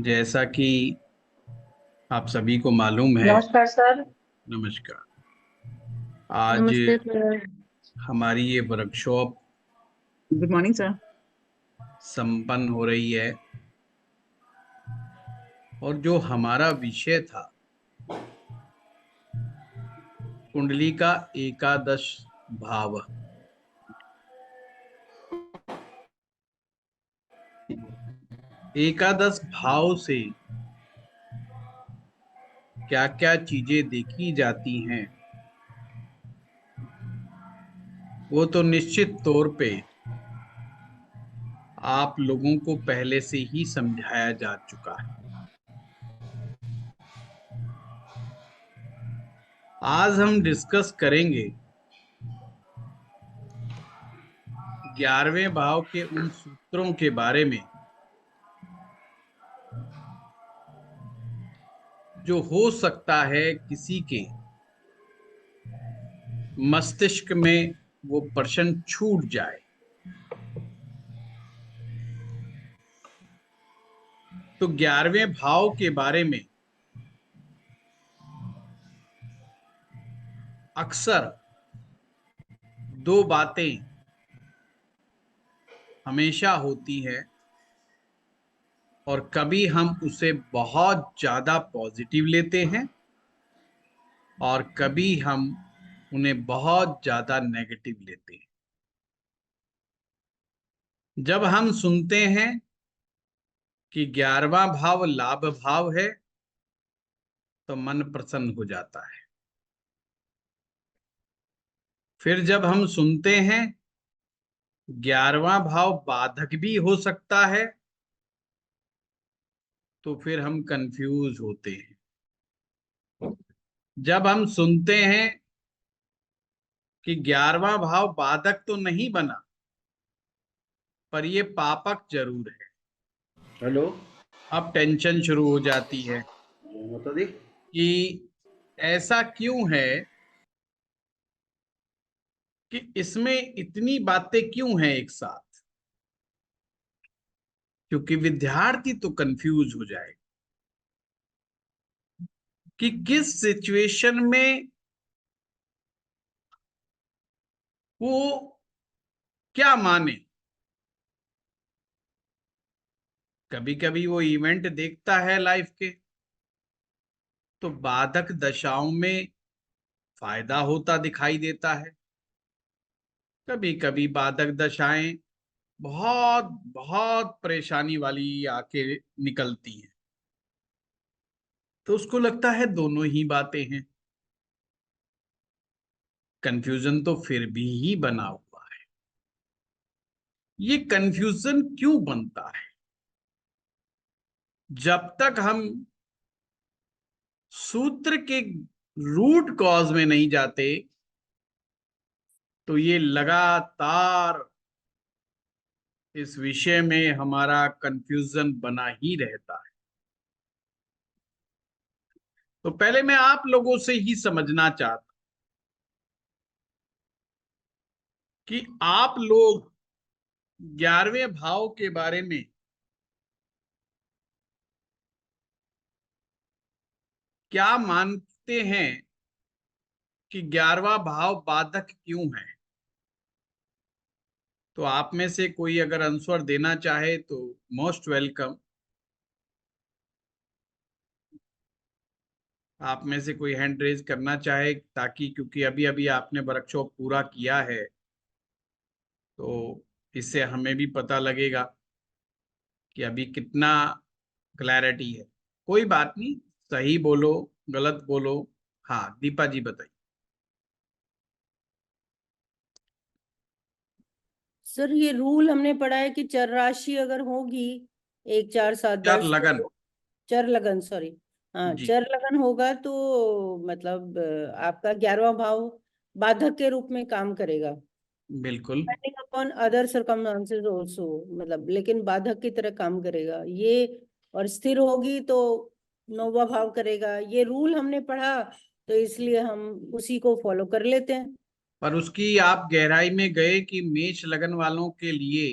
जैसा कि आप सभी को मालूम है। नमस्कार सर। नमस्कार। आज नमस्ते सर। हमारी ये वर्कशॉप गुड मॉर्निंग सर। संपन्न हो रही है और जो हमारा विषय था कुंडली का एकादश भाव। एकादश भाव से क्या क्या चीजें देखी जाती हैं वो तो निश्चित तौर पे आप लोगों को पहले से ही समझाया जा चुका है। आज हम डिस्कस करेंगे 11वें भाव के उन सूत्रों के बारे में जो हो सकता है किसी के मस्तिष्क में वो प्रश्न छूट जाए। तो 11वें भाव के बारे में अक्सर दो बातें हमेशा होती है और कभी हम उसे बहुत ज्यादा पॉजिटिव लेते हैं और कभी हम उन्हें बहुत ज्यादा नेगेटिव लेते हैं। जब हम सुनते हैं कि 11वां भाव लाभ भाव है तो मन प्रसन्न हो जाता है। फिर जब हम सुनते हैं 11वां भाव बाधक भी हो सकता है तो फिर हम कंफ्यूज होते हैं। जब हम सुनते हैं कि 11वां भाव बाधक तो नहीं बना पर ये पापक जरूर है, हेलो। अब टेंशन शुरू हो जाती है बता दी। कि ऐसा क्यों है कि इसमें इतनी बातें क्यों हैं एक साथ। क्योंकि विद्यार्थी तो कंफ्यूज हो जाए कि किस सिचुएशन में वो क्या माने। कभी कभी वो इवेंट देखता है लाइफ के तो बाधक दशाओं में फायदा होता दिखाई देता है। कभी कभी बाधक दशाएं बहुत बहुत परेशानी वाली आके निकलती हैं तो उसको लगता है दोनों ही बातें हैं। कंफ्यूजन तो फिर भी ही बना हुआ है। ये कंफ्यूजन क्यों बनता है? जब तक हम सूत्र के रूट कॉज में नहीं जाते तो ये लगातार इस विषय में हमारा कंफ्यूजन बना ही रहता है। तो पहले मैं आप लोगों से ही समझना चाहता कि आप लोग 11वें भाव के बारे में क्या मानते हैं कि 11वां भाव बाधक क्यों है। तो आप में से कोई अगर आंसर देना चाहे तो मोस्ट वेलकम। आप में से कोई हैंड रेज करना चाहे ताकि, क्योंकि अभी अभी आपने वर्कशॉप पूरा किया है तो इससे हमें भी पता लगेगा कि अभी कितना क्लैरिटी है। कोई बात नहीं, सही बोलो गलत बोलो। हाँ दीपा जी बताइए। सर ये रूल हमने पढ़ा है कि चर राशि अगर होगी 1 4 7 10 लगन। तो चर लगन, सॉरी। हाँ, जी चर लगन होगा तो मतलब आपका 11वां भाव बाधक के रूप में काम करेगा। बिल्कुल। Depending upon other circumstances also, मतलब लेकिन बाधक की तरह काम करेगा ये। और स्थिर होगी तो 9वां भाव करेगा। ये रूल हमने पढ़ा तो इसलिए हम उसी को फॉलो कर लेते हैं। पर उसकी आप गहराई में गए कि मेष लगन वालों के लिए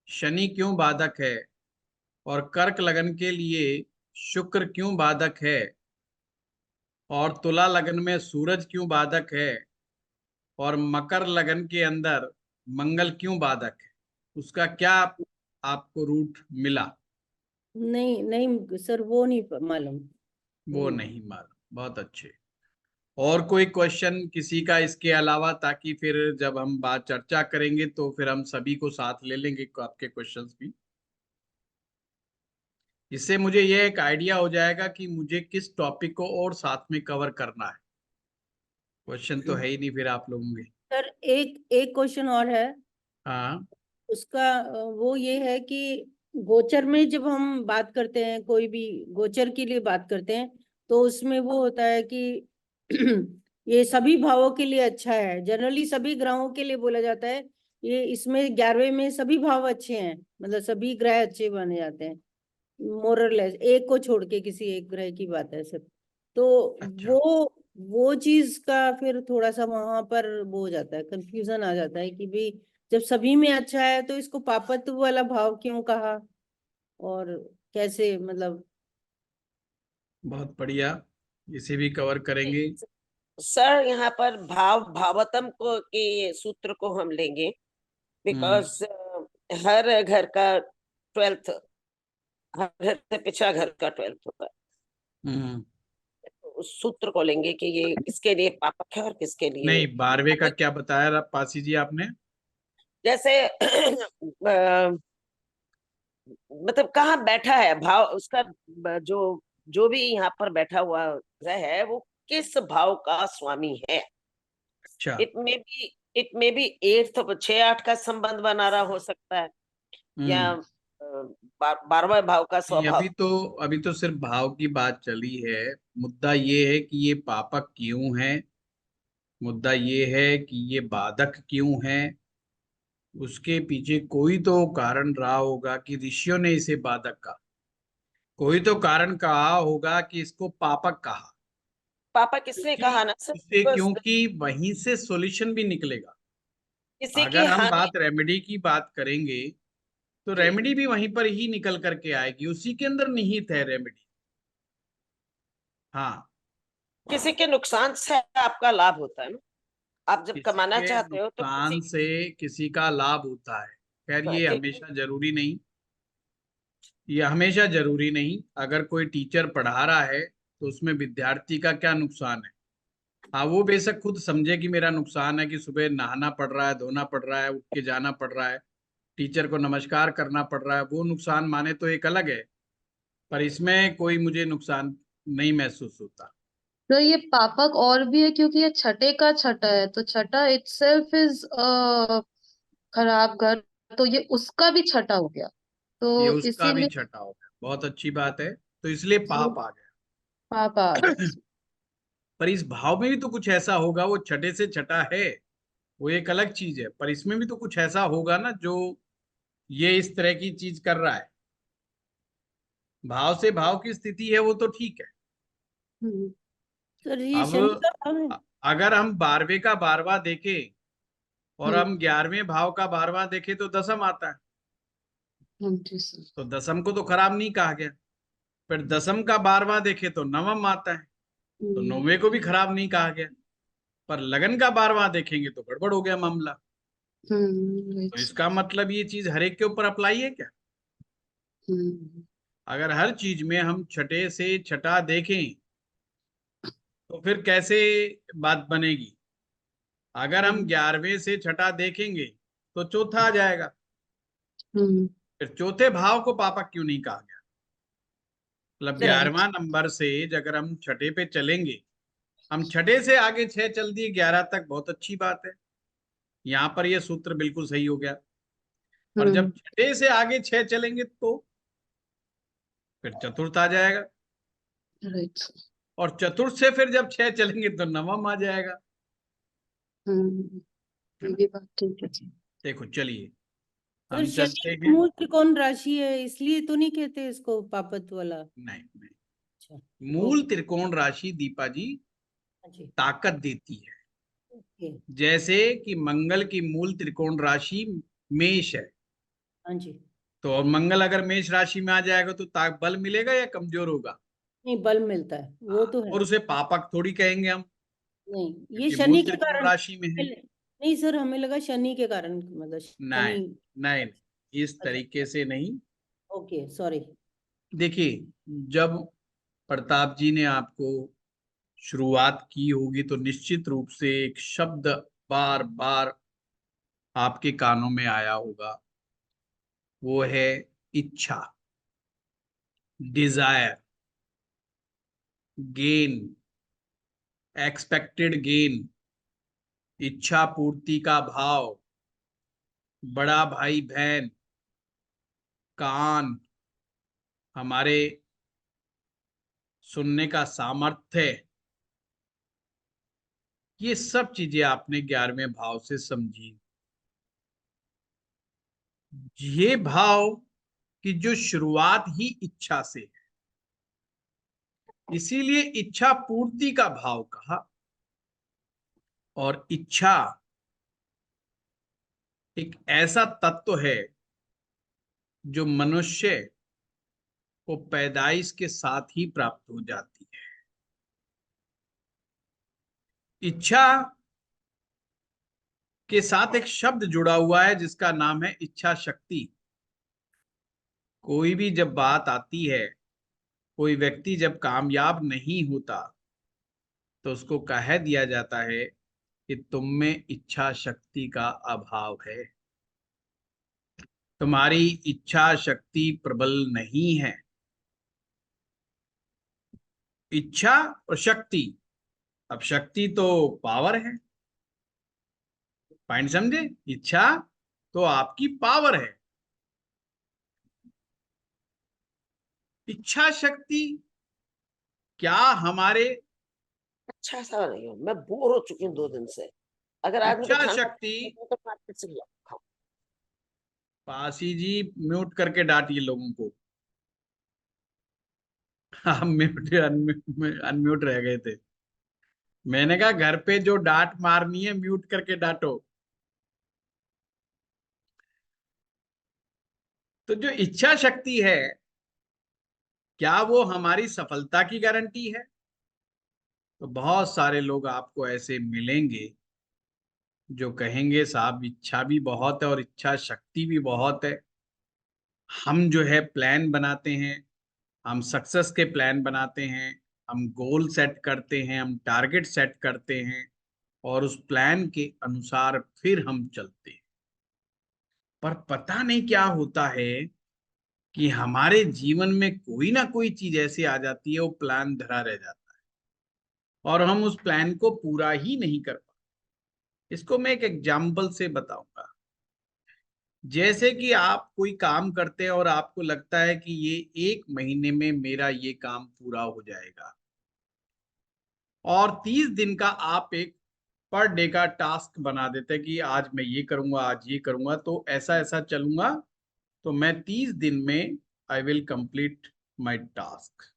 शनि क्यों बाधक है और कर्क लगन के लिए शुक्र क्यों बाधक है, और तुला लगन में सूरज क्यों बाधक है, और मकर लगन के अंदर मंगल क्यों बाधक है, उसका क्या आपको रूट मिला? नहीं नहीं सर, वो नहीं मालूम। वो नहीं मालूम। बहुत अच्छे। और कोई क्वेश्चन किसी का इसके अलावा, ताकि फिर जब हम बात चर्चा करेंगे तो फिर हम सभी को साथ ले लेंगे आपके क्वेश्चंस भी। इससे मुझे ये एक आइडिया हो जाएगा कि मुझे किस टॉपिक को और साथ में कवर करना है। क्वेश्चन तो है ही नहीं फिर आप लोगों के। सर एक एक क्वेश्चन और है। हाँ। उसका वो ये है कि गोचर में जब हम बात करते हैं, कोई भी गोचर के लिए बात करते हैं, तो उसमें वो होता है कि ये सभी भावों के लिए अच्छा है। जनरली सभी ग्रहों के लिए बोला जाता है, ये इसमें 11वें में सभी भाव अच्छे हैं, मतलब सभी ग्रह अच्छे माने जाते हैं, मोरलेस, एक को छोड़ के, किसी एक ग्रह की बात है सिर्फ। तो अच्छा। वो चीज का फिर थोड़ा सा वहां पर वो हो जाता है, कंफ्यूजन आ जाता है कि भाई जब सभी में अच्छा है तो इसको पापत्व वाला भाव क्यों कहा, और कैसे, मतलब। बहुत बढ़िया। इसे भी कवर करेंगे। सर यहाँ पर भावतम को के सूत्र को हम लेंगे, हम्म। बिकॉज हर घर का 12th, हर घर से पिछड़ा घर का 12th होता है। हम्म। तो उस सूत्र को लेंगे कि ये किसके लिए पापक है और किसके लिए नहीं, 12वें का पापक। क्या बताया पासी जी आपने? जैसे मतलब कहाँ बैठा है भाव उसका, जो जो भी यहाँ पर बैठा हुआ ग्रह है वो किस भाव का स्वामी है। अच्छा। इट में बी 6-8 का संबंध बना रहा हो सकता है, या हम्म। 12वें भाव का नहीं, स्वभाव। अभी तो सिर्फ भाव की बात चली है। मुद्दा ये है कि ये पापक क्यों है, मुद्दा ये है कि ये बाधक क्यों है। उसके पीछे कोई तो कारण रहा होगा कि ऋषियों ने इसे बाधक कहा। कोई तो कारण कहा होगा कि इसको पापक कहा। पापा किसने क्योंकि कहा ना सर, उससे बस क्योंकि वहीं से सॉल्यूशन भी निकलेगा। किसी की अगर हम हानि। बात रेमेडी की बात करेंगे तो जी, रेमेडी भी वहीं पर ही निकल करके आएगी, उसी के अंदर निहित है रेमेडी। हाँ। किसी के नुकसान से आपका लाभ होता है ना, आप जब किसी कमाना के चाहते हो तो नुकसान से किसी का लाभ होता है। खैर ये हमेशा जरूरी नहीं, ये हमेशा जरूरी नहीं। अगर कोई टीचर पढ़ा रहा है तो उसमें विद्यार्थी का क्या नुकसान है? हाँ, वो बेशक खुद समझे कि मेरा नुकसान है कि सुबह नहाना पड़ रहा है, धोना पड़ रहा है, उठ के जाना पड़ रहा है, टीचर को नमस्कार करना पड़ रहा है, वो नुकसान माने तो एक अलग है। पर इसमें कोई मुझे नुकसान नहीं महसूस होता। तो ये पापक और भी है क्योंकि ये छठे का छठा है, तो छठा इटसेल्फ इज खराब घर, तो ये उसका भी छठा हो गया, ये तो उसका भी इसीलिए छठा हो गया। बहुत अच्छी बात है, तो इसलिए ये पाप आ पाप आ गया गया। इसमें। पर इस भाव में भी तो कुछ ऐसा होगा, वो छठे से छठा है, वो एक अलग चीज है, पर इसमें भी तो कुछ ऐसा होगा ना जो ये इस तरह की चीज कर रहा है। भाव से भाव की स्थिति है वो तो ठीक है। हम्म। सर ये अब शनि का भाव है। अगर हम 12वें का 12वां देखें और हम्म। हम 11वें भाव का 12वां देखें तो दसम आता है। जी सर। तो दसम को तो खराब नहीं कहा गया। फिर दसम का 12वां देखे तो नवम आता है, तो हम्म। 9वें को भी खराब नहीं कहा गया। पर लगन का 12वां देखेंगे तो गड़बड़ हो गया मामला। तो राइट सर। इसका मतलब ये चीज हर एक के ऊपर अप्लाई है क्या? हम्म। अगर हर चीज में हम छठे से छठा देखें तो फिर कैसे बात बनेगी? अगर हम हम्म। 11वें से छठा देखेंगे तो चौथा आ जाएगा। हम्म। फिर चौथे भाव को पापक क्यों नहीं कहा गया? मतलब राइट। 11वां नंबर से अगर हम छठे पे चलेंगे, हम छठे से आगे 6 चल दिए 11 तक, बहुत अच्छी बात है। यहाँ पर यह सूत्र बिल्कुल सही हो गया। पर जब हम्म। छठे से आगे 6 चलेंगे तो फिर चतुर्थ आ जाएगा, राइट सर। और चतुर्थ से फिर जब 6 चलेंगे तो नवम आ जाएगा। हम्म। है ये ना? भी बात ठीक है जी। देखो चलिए सर हम शनि चलते हैं। मूल त्रिकोण राशि है, इसलिए तो नहीं कहते इसको पापत वाला। नहीं नहीं, अच्छा। मूल ओके। त्रिकोण राशि दीपा जी हाँ जी। ताकत देती है। ओके। जैसे कि मंगल की मूल त्रिकोण राशि मेष है, हाँ जी। तो और मंगल अगर मेष राशि में आ जाएगा तो ताक बल मिलेगा या कमजोर होगा? नहीं, बल मिलता है, वो तो है। और उसे पापक थोड़ी कहेंगे हम, नहीं, ये क्योंकि मूल शनि के त्रिकोण कारण। राशि में है। नहीं सर, हमें लगा शनि के कारण, मतलब नहीं, शनि। नहीं, इस अच्छा, तरीके से नहीं। Okay, sorry. देखिए, जब प्रताप जी ने आपको शुरुआत की होगी तो निश्चित रूप से एक शब्द बार बार आपके कानों में आया होगा, वो है इच्छा, डिजायर, गेन, एक्सपेक्टेड गेन, इच्छा पूर्ति का भाव, बड़ा भाई बहन, कान, हमारे सुनने का सामर्थ्य, ये सब चीजें आपने 11वें भाव से समझी। ये भाव की जो शुरुआत ही इच्छा से है, इसीलिए इच्छा पूर्ति का भाव कहा। और इच्छा एक ऐसा तत्व है जो मनुष्य को पैदाइश के साथ ही प्राप्त हो जाती है। इच्छा के साथ एक शब्द जुड़ा हुआ है जिसका नाम है इच्छा शक्ति। कोई भी जब बात आती है, कोई व्यक्ति जब कामयाब नहीं होता तो उसको कह दिया जाता है कि तुम में इच्छा शक्ति का अभाव है, तुम्हारी इच्छा शक्ति प्रबल नहीं है। इच्छा और शक्ति, अब शक्ति तो पावर है, पॉइंट समझे? इच्छा तो आपकी पावर है, इच्छा शक्ति क्या हमारे, अच्छा सा नहीं हूँ, मैं बोर हो चुकी हूँ 2 दिन से। अगर आज मुझे इच्छा खाना शक्ति, तो मार्केट से खाऊं। पासी जी म्यूट करके डांटिए लोगों को। आप म्यूट अनम्यूट रह गए थे। मैंने कहा घर पे जो डांट मारनी है म्यूट करके डांटो। तो जो इच्छा शक्ति है, क्या वो हमारी सफलता की गारंटी है? तो बहुत सारे लोग आपको ऐसे मिलेंगे जो कहेंगे साहब इच्छा भी बहुत है और इच्छा शक्ति भी बहुत है, हम जो है प्लान बनाते हैं, हम सक्सेस के प्लान बनाते हैं, हम गोल सेट करते हैं, हम टारगेट सेट करते हैं और उस प्लान के अनुसार फिर हम चलते हैं। पर पता नहीं क्या होता है कि हमारे जीवन में कोई ना कोई चीज ऐसी आ जाती है, वो प्लान धरा रह जाता है और हम उस प्लान को पूरा ही नहीं कर पाते। इसको मैं एक एग्जाम्पल से बताऊंगा। जैसे कि आप कोई काम करते हैं और आपको लगता है कि ये 1 महीने में मेरा ये काम पूरा हो जाएगा, और 30 दिन का आप एक पर डे का टास्क बना देते हैं कि आज मैं ये करूंगा, आज ये करूंगा, तो ऐसा ऐसा चलूंगा, तो मैं 30 दिन में I will complete my task.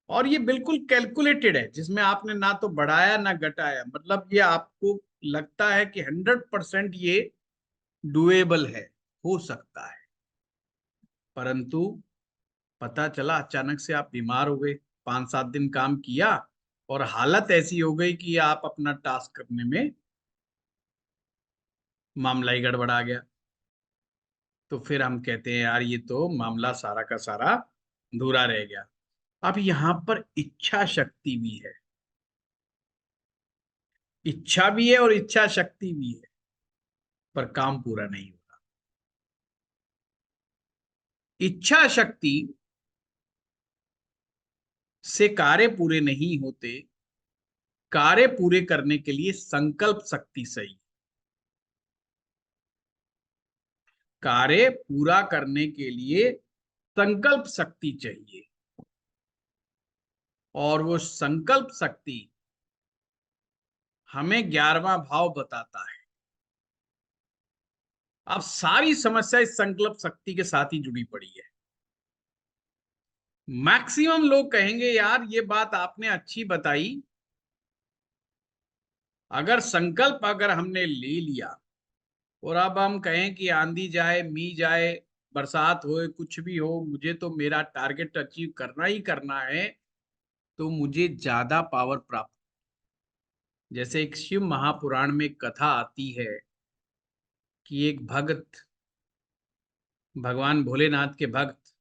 और ये बिल्कुल कैलकुलेटेड है, जिसमें आपने ना तो बढ़ाया ना घटाया, मतलब ये आपको लगता है कि 100% ये डुएबल है, हो सकता है। परंतु पता चला अचानक से आप बीमार हो गए, 5-7 दिन काम किया और हालत ऐसी हो गई कि आप अपना टास्क करने में मामला ही गड़बड़ा गया। तो फिर हम कहते हैं यार ये तो मामला सारा का सारा अधूरा रह गया। अब यहां पर इच्छा शक्ति भी है, इच्छा भी है और इच्छा शक्ति भी है, पर काम पूरा नहीं हो रहा। इच्छा शक्ति से कार्य पूरे नहीं होते, कार्य पूरे करने के लिए संकल्प शक्ति सही। कार्य पूरा करने के लिए संकल्प शक्ति चाहिए, और वो संकल्प शक्ति हमें 11वां भाव बताता है। अब सारी समस्या इस संकल्प शक्ति के साथ ही जुड़ी पड़ी है। मैक्सिमम लोग कहेंगे यार ये बात आपने अच्छी बताई, अगर संकल्प अगर हमने ले लिया और अब हम कहें कि आंधी जाए मी जाए बरसात हो कुछ भी हो, मुझे तो मेरा टारगेट अचीव करना ही करना है, तो मुझे ज्यादा पावर प्राप्त। जैसे एक शिव महापुराण में एक कथा आती है कि एक भक्त, भगवान भोलेनाथ के भक्त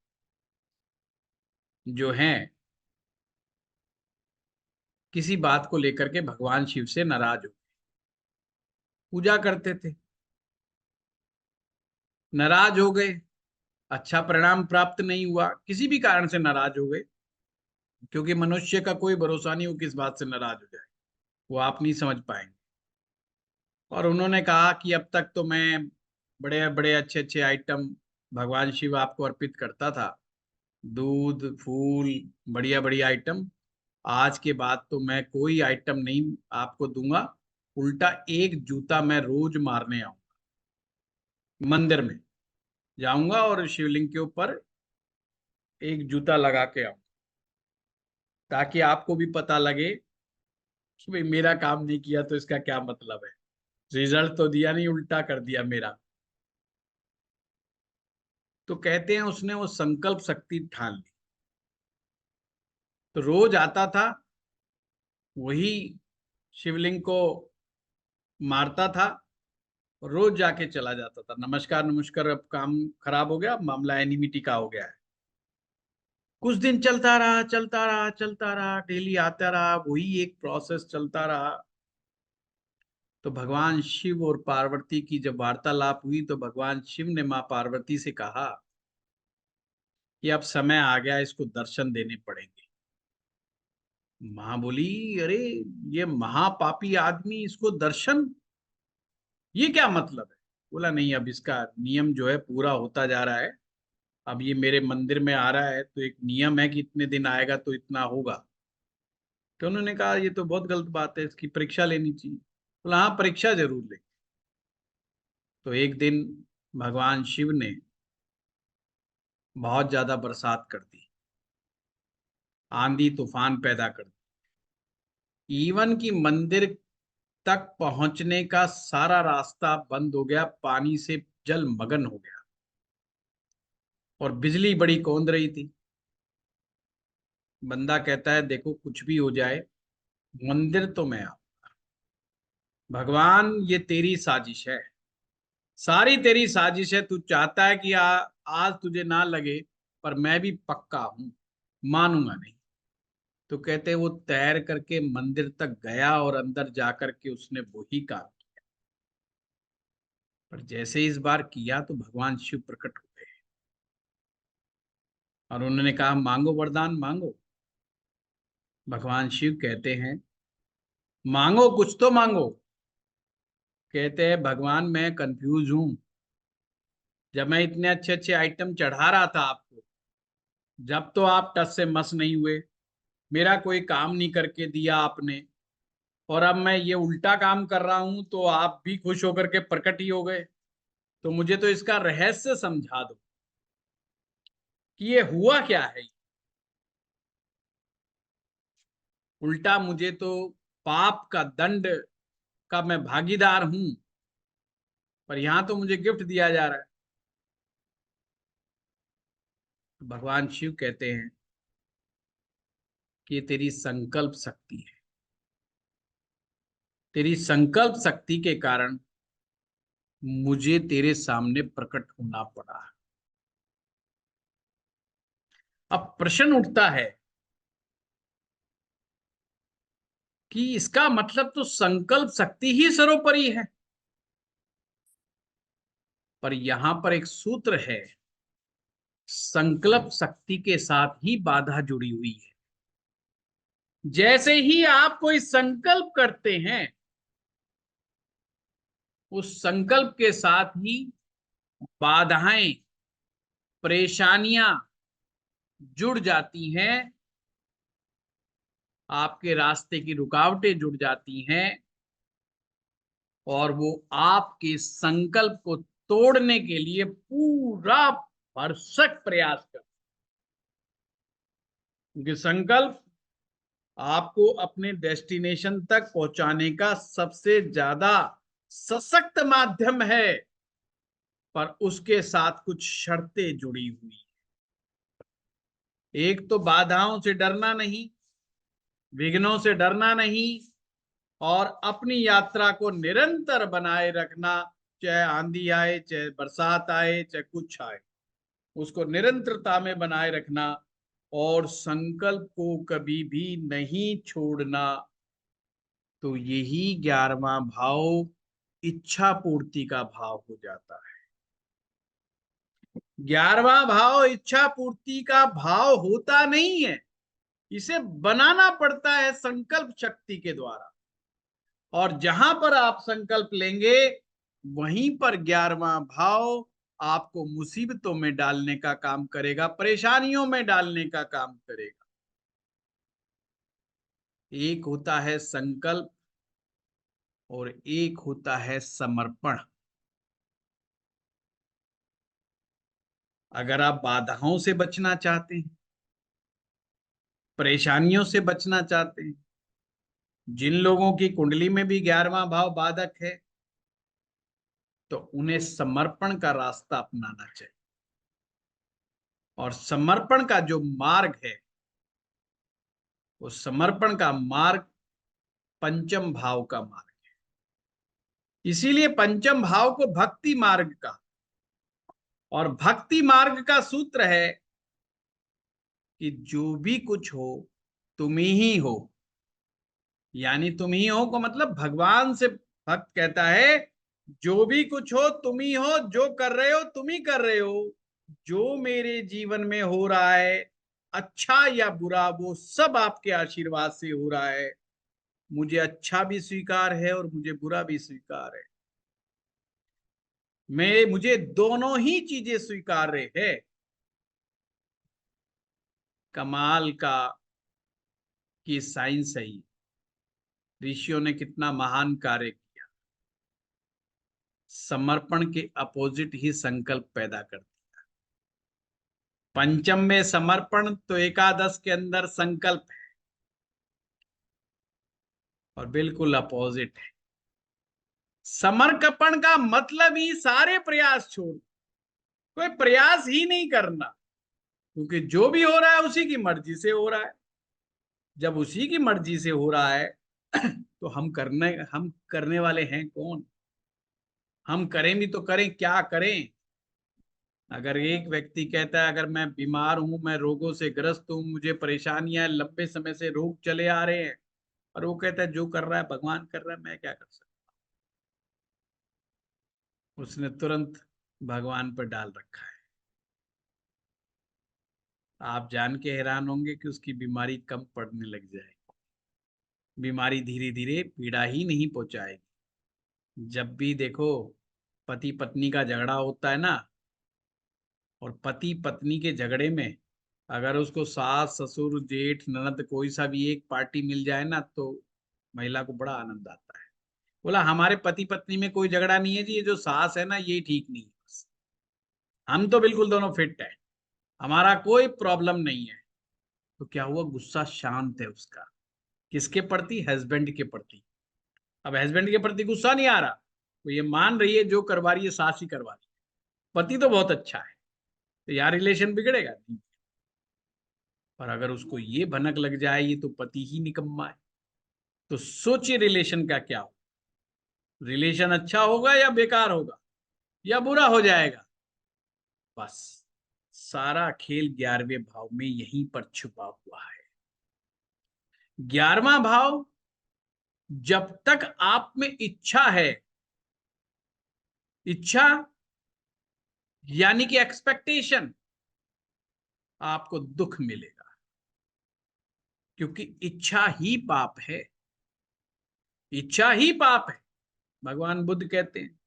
जो हैं, किसी बात को लेकर के भगवान शिव से नाराज हो, पूजा करते थे, नाराज हो गए, अच्छा परिणाम प्राप्त नहीं हुआ, किसी भी कारण से नाराज हो गए, क्योंकि मनुष्य का कोई भरोसा नहीं, वो किस बात से नाराज हो जाए, वो आप नहीं समझ पाएंगे। और उन्होंने कहा कि अब तक तो मैं बड़े बड़े अच्छे अच्छे आइटम भगवान शिव आपको अर्पित करता था, दूध फूल, बढ़िया बढ़िया आइटम, आज के बाद तो मैं कोई आइटम नहीं आपको दूंगा, उल्टा एक जूता मैं रोज मारने आऊंगा, मंदिर में जाऊंगा और शिवलिंग के ऊपर एक जूता लगा के आऊंगा, ताकि आपको भी पता लगे कि भाई मेरा काम नहीं किया तो इसका क्या मतलब है, रिजल्ट तो दिया नहीं, उल्टा कर दिया मेरा। तो कहते हैं उसने वो संकल्प शक्ति ठान ली, तो रोज आता था, वही शिवलिंग को मारता था, रोज जाके चला जाता था, नमस्कार नमस्कार, अब काम खराब हो गया, अब मामला एनिमिटी का हो गया है। कुछ दिन चलता रहा चलता रहा चलता रहा, डेली आता रहा, वही एक प्रोसेस चलता रहा। तो भगवान शिव और पार्वती की जब वार्तालाप हुई, तो भगवान शिव ने मां पार्वती से कहा कि अब समय आ गया, इसको दर्शन देने पड़ेंगे। मां बोली, अरे ये महापापी आदमी, इसको दर्शन, ये क्या मतलब है? बोला नहीं, अब इसका नियम जो है पूरा होता जा रहा है, अब ये मेरे मंदिर में आ रहा है, तो एक नियम है कि इतने दिन आएगा तो इतना होगा। तो उन्होंने कहा ये तो बहुत गलत बात है, इसकी परीक्षा लेनी चाहिए। बोला हाँ, परीक्षा जरूर ले। तो एक दिन भगवान शिव ने बहुत ज्यादा बरसात कर दी, आंधी तूफान पैदा कर दी, इवन की मंदिर तक पहुंचने का सारा रास्ता बंद हो गया, पानी से जलमग्न हो गया, और बिजली बड़ी कौंध रही थी। बंदा कहता है देखो कुछ भी हो जाए, मंदिर तो मैं आऊं। भगवान ये तेरी साजिश है, सारी तेरी साजिश है, तू चाहता है कि आज तुझे ना लगे, पर मैं भी पक्का हूं, मानूंगा नहीं। तो कहते वो तैर करके मंदिर तक गया और अंदर जाकर के उसने वही काम किया। पर जैसे इस बार किया तो भगवान शिव प्रकट हो गए और उन्होंने कहा मांगो वरदान मांगो। भगवान शिव कहते हैं मांगो, कुछ तो मांगो। कहते हैं भगवान मैं कंफ्यूज हूं, जब मैं इतने अच्छे अच्छे आइटम चढ़ा रहा था आपको, जब तो आप टस से मस नहीं हुए, मेरा कोई काम नहीं करके दिया आपने, और अब मैं ये उल्टा काम कर रहा हूं तो आप भी खुश होकर के प्रकट ही हो गए। तो मुझे तो इसका रहस्य समझा दो कि ये हुआ क्या है। उल्टा मुझे तो पाप का दंड का मैं भागीदार हूं, पर यहां तो मुझे गिफ्ट दिया जा रहा है। तो भगवान शिव कहते हैं कि ये तेरी संकल्प शक्ति है, तेरी संकल्प शक्ति के कारण मुझे तेरे सामने प्रकट होना पड़ा। अब प्रश्न उठता है कि इसका मतलब तो संकल्प शक्ति ही सर्वोपरि है, पर यहां पर एक सूत्र है, संकल्प शक्ति के साथ ही बाधा जुड़ी हुई है। जैसे ही आप कोई संकल्प करते हैं, उस संकल्प के साथ ही बाधाएं, परेशानियां जुड़ जाती हैं, आपके रास्ते की रुकावटें जुड़ जाती हैं, और वो आपके संकल्प को तोड़ने के लिए पूरा भरसक प्रयास करते हैं। क्योंकि संकल्प आपको अपने डेस्टिनेशन तक पहुंचाने का सबसे ज्यादा सशक्त माध्यम है। पर उसके साथ कुछ शर्तें जुड़ी हुई हैं। एक तो बाधाओं से डरना नहीं, विघ्नों से डरना नहीं, और अपनी यात्रा को निरंतर बनाए रखना। चाहे आंधी आए, चाहे बरसात आए, चाहे कुछ आए, उसको निरंतरता में बनाए रखना और संकल्प को कभी भी नहीं छोड़ना। तो यही 11वां भाव इच्छा पूर्ति का भाव हो जाता है। 11वां भाव इच्छा पूर्ति का भाव होता नहीं है, इसे बनाना पड़ता है संकल्प शक्ति के द्वारा। और जहां पर आप संकल्प लेंगे वहीं पर 11वां भाव आपको मुसीबतों में डालने का काम करेगा, परेशानियों में डालने का काम करेगा। एक होता है संकल्प और एक होता है समर्पण। अगर आप बाधाओं से बचना चाहते हैं, परेशानियों से बचना चाहते हैं, जिन लोगों की कुंडली में भी 11वां भाव बाधक है, तो उन्हें समर्पण का रास्ता अपनाना चाहिए। और समर्पण का जो मार्ग है, वो समर्पण का मार्ग पंचम भाव का मार्ग है। इसीलिए पंचम भाव को भक्ति मार्ग का, और भक्ति मार्ग का सूत्र है कि जो भी कुछ हो तुम ही हो। यानी तुम ही हो को मतलब भगवान से भक्त कहता है जो भी कुछ हो तुम ही हो, जो कर रहे हो तुम ही कर रहे हो, जो मेरे जीवन में हो रहा है अच्छा या बुरा वो सब आपके आशीर्वाद से हो रहा है। मुझे अच्छा भी स्वीकार है और मुझे बुरा भी स्वीकार है। मुझे दोनों ही चीजें स्वीकार्य है। कमाल का कि साइंस है ये। ऋषियों ने कितना महान कार्य किया। समर्पण के अपोजिट ही संकल्प पैदा कर दिया। पंचम में समर्पण तो एकादश के अंदर संकल्प है, और बिल्कुल अपोजिट है। समर्पण का मतलब ही सारे प्रयास छोड़, कोई प्रयास ही नहीं करना, क्योंकि जो भी हो रहा है उसी की मर्जी से हो रहा है। जब उसी की मर्जी से हो रहा है तो हम करने वाले हैं कौन? हम करें भी तो करें क्या करें? अगर एक व्यक्ति कहता है अगर मैं बीमार हूं, मैं रोगों से ग्रस्त हूं, मुझे परेशानियां लंबे समय से रोग चले आ रहे हैं, और वो कहता है जो कर रहा है भगवान कर रहा है, मैं क्या कर सकता? उसने तुरंत भगवान पर डाल रखा है। आप जान के हैरान होंगे कि उसकी बीमारी कम पड़ने लग जाएगी। बीमारी धीरे धीरे पीड़ा ही नहीं पहुंचाएगी। जब भी देखो पति पत्नी का झगड़ा होता है ना, और पति पत्नी के झगड़े में अगर उसको सास ससुर जेठ ननद कोई सा भी एक पार्टी मिल जाए ना, तो महिला को बड़ा आनंद आता है। बोला हमारे पति पत्नी में कोई झगड़ा नहीं है जी, ये जो सास है ना ये ठीक नहीं है, बस हम तो बिल्कुल दोनों फिट है, हमारा कोई प्रॉब्लम नहीं है। तो क्या हुआ, गुस्सा शांत है उसका। किसके प्रति? हस्बैंड के प्रति। अब हस्बैंड के प्रति गुस्सा नहीं आ रहा, तो ये मान रही है जो करवा रही है सास ही करवा रही है, पति तो बहुत अच्छा है, तो यार रिलेशन बिगड़ेगा नहीं। और अगर उसको ये भनक लग जाए ये तो पति ही निकम्मा है, तो सोचिए रिलेशन का क्या हो। रिलेशन अच्छा होगा या बेकार होगा या बुरा हो जाएगा? बस सारा खेल 11वें भाव में यहीं पर छुपा हुआ है। 11वां भाव जब तक आप में इच्छा है, इच्छा यानी कि एक्सपेक्टेशन, आपको दुख मिलेगा, क्योंकि इच्छा ही पाप है। इच्छा ही पाप है। भगवान बुद्ध कहते हैं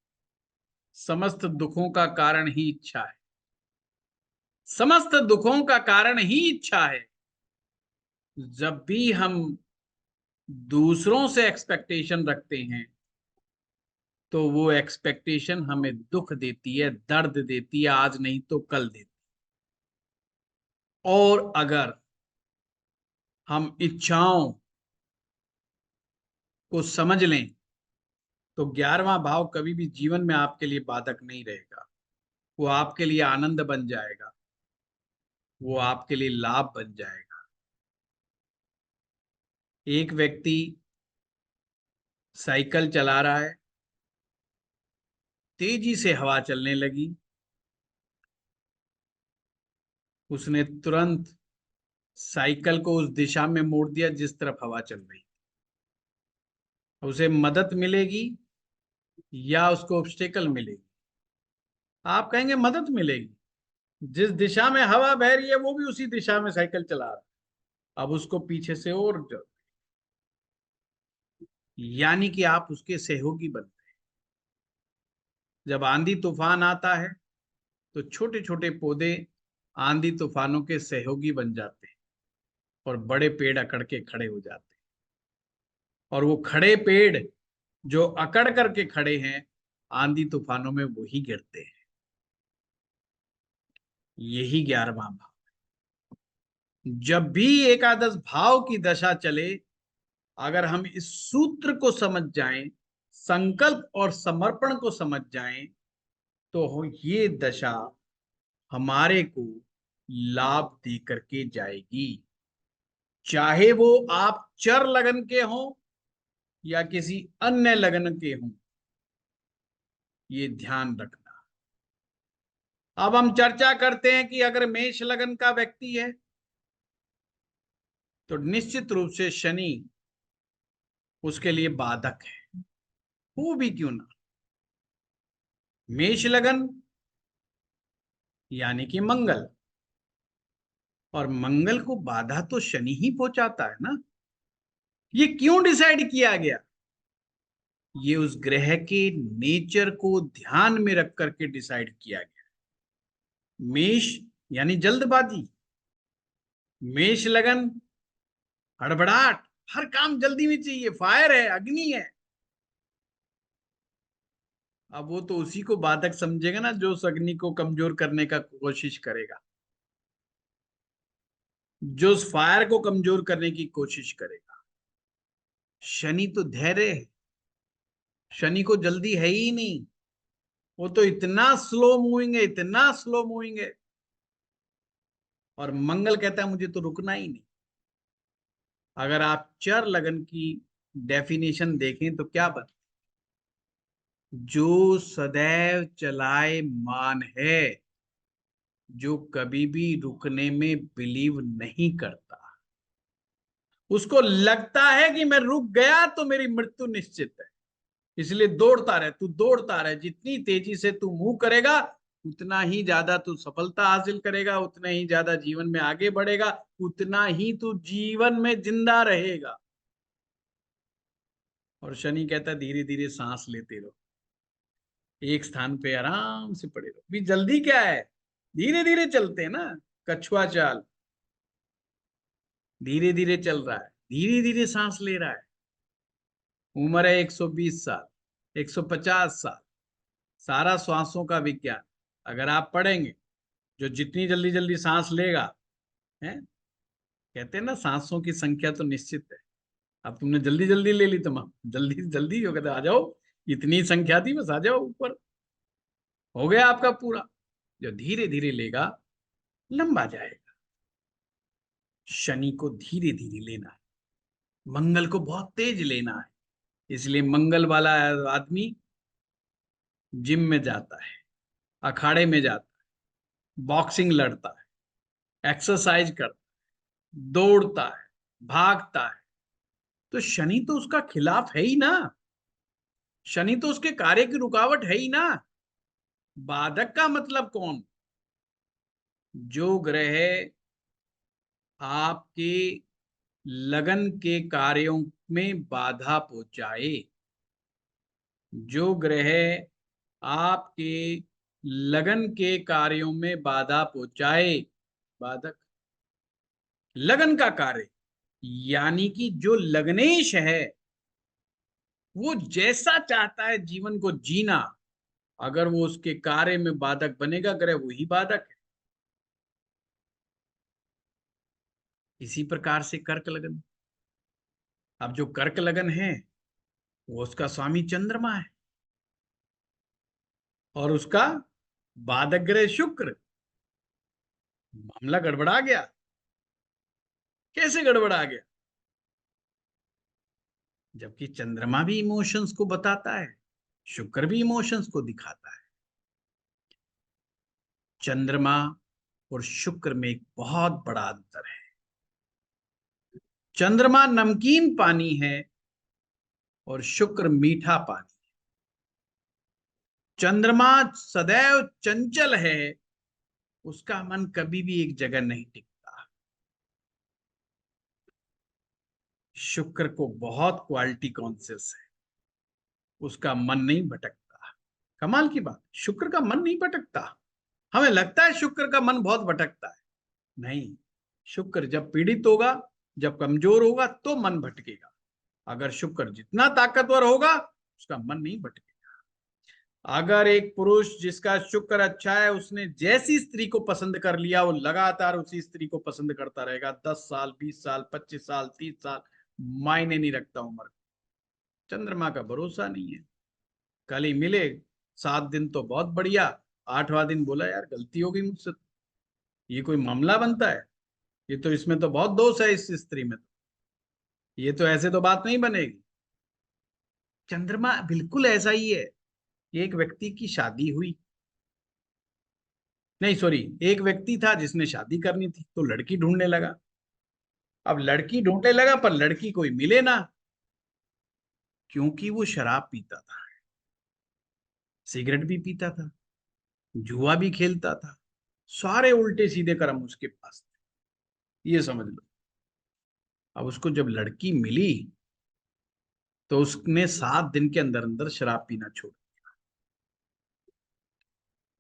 समस्त दुखों का कारण ही इच्छा है। समस्त दुखों का कारण ही इच्छा है। जब भी हम दूसरों से एक्सपेक्टेशन रखते हैं तो वो एक्सपेक्टेशन हमें दुख देती है, दर्द देती है, आज नहीं तो कल देती है। और अगर हम इच्छाओं को समझ लें तो 11वां भाव कभी भी जीवन में आपके लिए बाधक नहीं रहेगा। वो आपके लिए आनंद बन जाएगा, वो आपके लिए लाभ बन जाएगा। एक व्यक्ति साइकिल चला रहा है, तेजी से हवा चलने लगी, उसने तुरंत साइकिल को उस दिशा में मोड़ दिया जिस तरफ हवा चल रही। उसे मदद मिलेगी या उसको ऑब्स्टेकल मिलेगी? आप कहेंगे मदद मिलेगी। जिस दिशा में हवा बह रही है वो भी उसी दिशा में साइकिल चला रहा है, अब उसको पीछे से और यानी कि आप उसके सहयोगी बन गए। जब आंधी तूफान आता है तो छोटे छोटे पौधे आंधी तूफानों के सहयोगी बन जाते हैं और बड़े पेड़ अकड़ के खड़े हो जाते हैं। और वो खड़े पेड़ जो अकड़ करके खड़े हैं, आंधी तूफानों में वही गिरते हैं। यही 11वां भाव। जब भी एकादश भाव की दशा चले, अगर हम इस सूत्र को समझ जाएं, संकल्प और समर्पण को समझ जाएं, तो ये दशा हमारे को लाभ दे करके जाएगी। चाहे वो आप चर लगन के हों या किसी अन्य लगन के हों, ये ध्यान रखना। अब हम चर्चा करते हैं कि अगर मेष लगन का व्यक्ति है तो निश्चित रूप से शनि उसके लिए बाधक है, वो भी क्यों ना। मेष लगन यानी कि मंगल, और मंगल को बाधा तो शनि ही पहुंचाता है ना। ये क्यों डिसाइड किया गया? ये उस ग्रह के नेचर को ध्यान में रख करके डिसाइड किया गया। मेष यानी जल्दबाजी, मेष लगन हड़बड़ाहट, हर काम जल्दी में चाहिए, फायर है, अग्नि है। अब वो तो उसी को बाधक समझेगा ना जो उस अग्नि को कमजोर करने का कोशिश करेगा, जो उस फायर को कमजोर करने की कोशिश करेगा। शनि तो धैर्य है, शनि को जल्दी है ही नहीं, वो तो इतना स्लो मूविंग है, इतना स्लो मूविंग है। और मंगल कहता है मुझे तो रुकना ही नहीं। अगर आप चर लगन की डेफिनेशन देखें तो क्या बता, जो सदैव चलायमान है, जो कभी भी रुकने में बिलीव नहीं करता। उसको लगता है कि मैं रुक गया तो मेरी मृत्यु निश्चित है, इसलिए दौड़ता रहे, तू दौड़ता रहे। जितनी तेजी से तू मूव करेगा उतना ही ज्यादा तू सफलता हासिल करेगा, उतना ही ज्यादा जीवन में आगे बढ़ेगा, उतना ही तू जीवन में जिंदा रहेगा। और शनि कहता धीरे धीरे सांस लेते रहो, एक स्थान पे आराम से पड़े रहो। भी जल्दी क्या है, धीरे धीरे चलते हैं ना, कछुआ चाल, धीरे धीरे चल रहा है, धीरे धीरे सांस ले रहा है। उम्र है 120 साल, 150 साल, सारा श्वासों का विज्ञान अगर आप पढ़ेंगे, जो जितनी जल्दी जल्दी सांस लेगा, है कहते हैं ना सांसों की संख्या तो निश्चित है। अब तुमने जल्दी जल्दी ले ली, तुम जल्दी जल्दी हो गया, आ जाओ, इतनी संख्या थी, बस आ जाओ ऊपर, हो गया आपका पूरा। जो धीरे धीरे लेगा लंबा जाएगा। शनि को धीरे धीरे लेना है, मंगल को बहुत तेज लेना है। इसलिए मंगल वाला आदमी जिम में जाता है, अखाड़े में जाता है, बॉक्सिंग लड़ता है, एक्सरसाइज करता है, दौड़ता है, भागता है। तो शनि तो उसका खिलाफ है ही ना, शनि तो उसके कार्य की रुकावट है ही ना। बाधक का मतलब कौन? जो ग्रह आपके लगन के कार्यों में बाधा पहुंचाए, जो ग्रह आपके लगन के कार्यों में बाधा पहुंचाए, बाधक। लगन का कार्य यानी कि जो लग्नेश है, वो जैसा चाहता है जीवन को जीना, अगर वो उसके कार्य में बाधक बनेगा, ग्रह वही बाधक है। इसी प्रकार से कर्क लगन, अब जो कर्क लगन है वो उसका स्वामी चंद्रमा है और उसका बाधक ग्रह शुक्र, मामला गड़बड़ा गया। कैसे गड़बड़ा गया? जबकि चंद्रमा भी इमोशंस को बताता है, शुक्र भी इमोशंस को दिखाता है। चंद्रमा और शुक्र में एक बहुत बड़ा अंतर है। चंद्रमा नमकीन पानी है और शुक्र मीठा पानी। चंद्रमा सदैव चंचल है, उसका मन कभी भी एक जगह नहीं टिकता। शुक्र को बहुत क्वालिटी कॉन्शियस है, उसका मन नहीं भटकता। कमाल की बात, शुक्र का मन नहीं भटकता। हमें लगता है शुक्र का मन बहुत भटकता है, नहीं। शुक्र जब पीड़ित होगा, जब कमजोर होगा तो मन भटकेगा। अगर शुक्र जितना ताकतवर होगा, उसका मन नहीं भटकेगा। अगर एक पुरुष जिसका शुक्र अच्छा है, उसने जैसी स्त्री को पसंद कर लिया, वो लगातार उसी स्त्री को पसंद करता रहेगा। 10 साल, 20 साल, 25 साल, 30 साल, मायने नहीं रखता उम्र। चंद्रमा का भरोसा नहीं है। कल ही मिले, 7 दिन तो बहुत बढ़िया, 8वां दिन बोला यार गलती हो गई मुझसे। ये कोई मामला बनता है? ये तो, इसमें तो बहुत दोष है इस स्त्री में। ये तो ऐसे तो बात नहीं बनेगी। चंद्रमा बिल्कुल ऐसा ही है। एक व्यक्ति की शादी हुई, नहीं सॉरी, एक व्यक्ति था जिसने शादी करनी थी, तो लड़की ढूंढने लगा। अब लड़की ढूंढने लगा पर लड़की कोई मिले ना, क्योंकि वो शराब पीता था, सिगरेट भी पीता था, जुआ भी खेलता था। सारे उल्टे सीधे कर्म उसके पास थे, ये समझ लो। अब उसको जब लड़की मिली तो उसने 7 दिन के अंदर अंदर शराब पीना छोड़ दिया।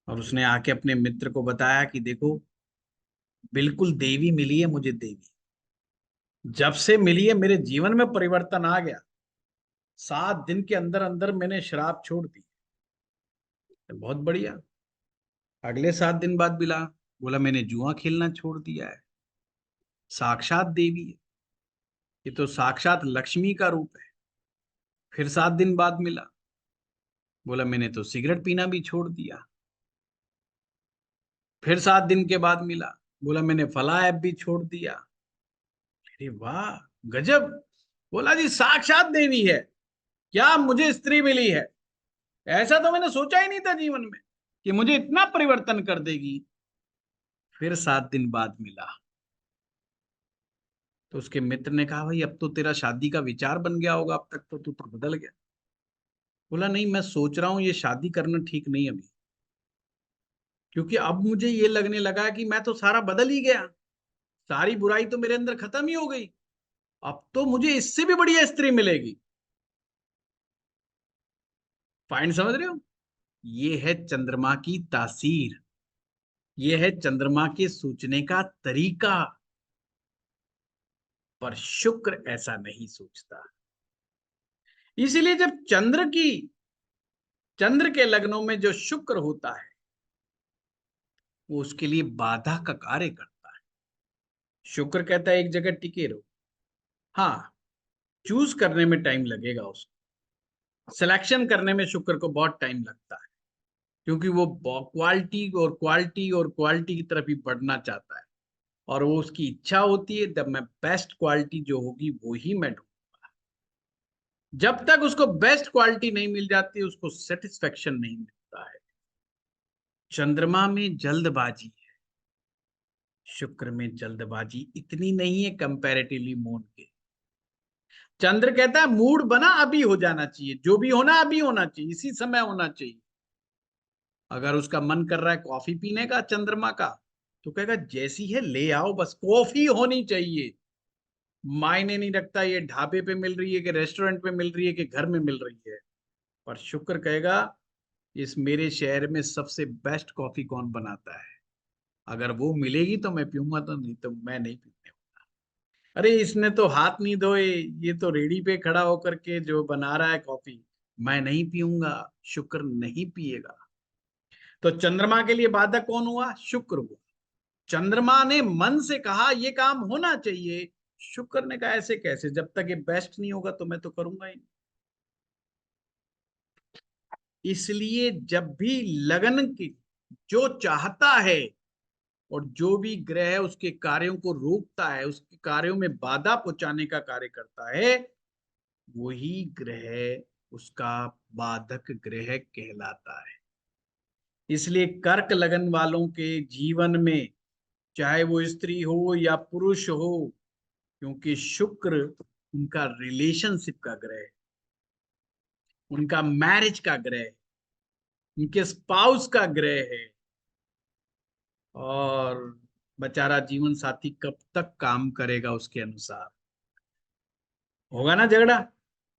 और उसने आके अपने मित्र को बताया कि देखो, बिल्कुल देवी मिली है मुझे, देवी जब से मिली है मेरे जीवन में परिवर्तन आ गया। 7 दिन के अंदर अंदर मैंने शराब छोड़ दी। बहुत बढ़िया। अगले 7 दिन बाद मिला, बोला मैंने जुआ खेलना छोड़ दिया है। साक्षात देवी है, ये तो साक्षात लक्ष्मी का रूप है। फिर 7 दिन बाद मिला, बोला मैंने तो सिगरेट पीना भी छोड़ दिया। फिर 7 दिन के बाद मिला, बोला मैंने फला ऐप भी छोड़ दिया। अरे वाह, गजब। बोला जी साक्षात देवी है, क्या मुझे स्त्री मिली है। ऐसा तो मैंने सोचा ही नहीं था जीवन में कि मुझे इतना परिवर्तन कर देगी। फिर 7 दिन बाद मिला तो उसके मित्र ने कहा भाई अब तो तेरा शादी का विचार बन गया होगा, अब तक तो तू तो बदल गया। बोला नहीं, मैं सोच रहा हूं ये शादी करना ठीक नहीं अभी, क्योंकि अब मुझे ये लगने लगा कि मैं तो सारा बदल ही गया, सारी बुराई तो मेरे अंदर खत्म ही हो गई। अब तो मुझे इससे भी बढ़िया स्त्री मिलेगी। पॉइंट समझ रहे हो? ये है चंद्रमा की तासीर, ये है चंद्रमा के सोचने का तरीका। पर शुक्र ऐसा नहीं सोचता। इसीलिए जब चंद्र के लग्नों में जो शुक्र होता है, वो उसके लिए बाधा का कार्य करता है। शुक्र कहता है एक जगह टिके रहो। हाँ, चूज करने में टाइम लगेगा, उसको सिलेक्शन करने में शुक्र को बहुत टाइम लगता है, क्योंकि वो क्वालिटी और क्वालिटी और क्वालिटी की तरफ ही बढ़ना चाहता है। और वो उसकी इच्छा होती है जब मैं बेस्ट क्वालिटी जो होगी वो ही मैं ढूंढूंगा। जब तक उसको बेस्ट क्वालिटी नहीं मिल जाती, उसको सेटिस्फेक्शन नहीं मिलता है। चंद्रमा में जल्दबाजी है, शुक्र में जल्दबाजी इतनी नहीं है कंपैरेटिवली मून के। चंद्र कहता है मूड बना अभी हो जाना चाहिए, जो भी होना अभी होना चाहिए, इसी समय होना चाहिए। अगर उसका मन कर रहा है कॉफी पीने का चंद्रमा का, तो कहेगा जैसी है ले आओ, बस कॉफी होनी चाहिए। मायने नहीं रखता ये ढाबे पे मिल रही है कि रेस्टोरेंट पे मिल रही है कि घर में मिल रही है। पर शुक्र कहेगा इस मेरे शहर में सबसे बेस्ट कॉफी कौन बनाता है, अगर वो मिलेगी तो मैं पीऊंगा, तो नहीं तो मैं नहीं पीने वाला। अरे इसने तो हाथ नहीं धोए, ये तो रेडी पे खड़ा होकर के जो बना रहा है कॉफी, मैं नहीं पीऊंगा, शुक्र नहीं पिएगा। तो चंद्रमा के लिए बाधक कौन हुआ? शुक्र हुआ। चंद्रमा ने मन से कहा ये काम होना चाहिए, शुक्र ने कहा ऐसे कैसे, जब तक ये बेस्ट नहीं होगा तो मैं तो करूंगा ही नहीं। इसलिए जब भी लगन की जो चाहता है और जो भी ग्रह उसके कार्यों को रोकता है, उसके कार्यों में बाधा पहुंचाने का कार्य करता है, वही ग्रह उसका बाधक ग्रह कहलाता है। इसलिए कर्क लगन वालों के जीवन में, चाहे वो स्त्री हो या पुरुष हो, क्योंकि शुक्र उनका रिलेशनशिप का ग्रह है, उनका मैरिज का ग्रह है, उनके स्पाउस का ग्रह है, और बेचारा जीवन साथी कब तक काम करेगा उसके अनुसार। होगा ना झगड़ा।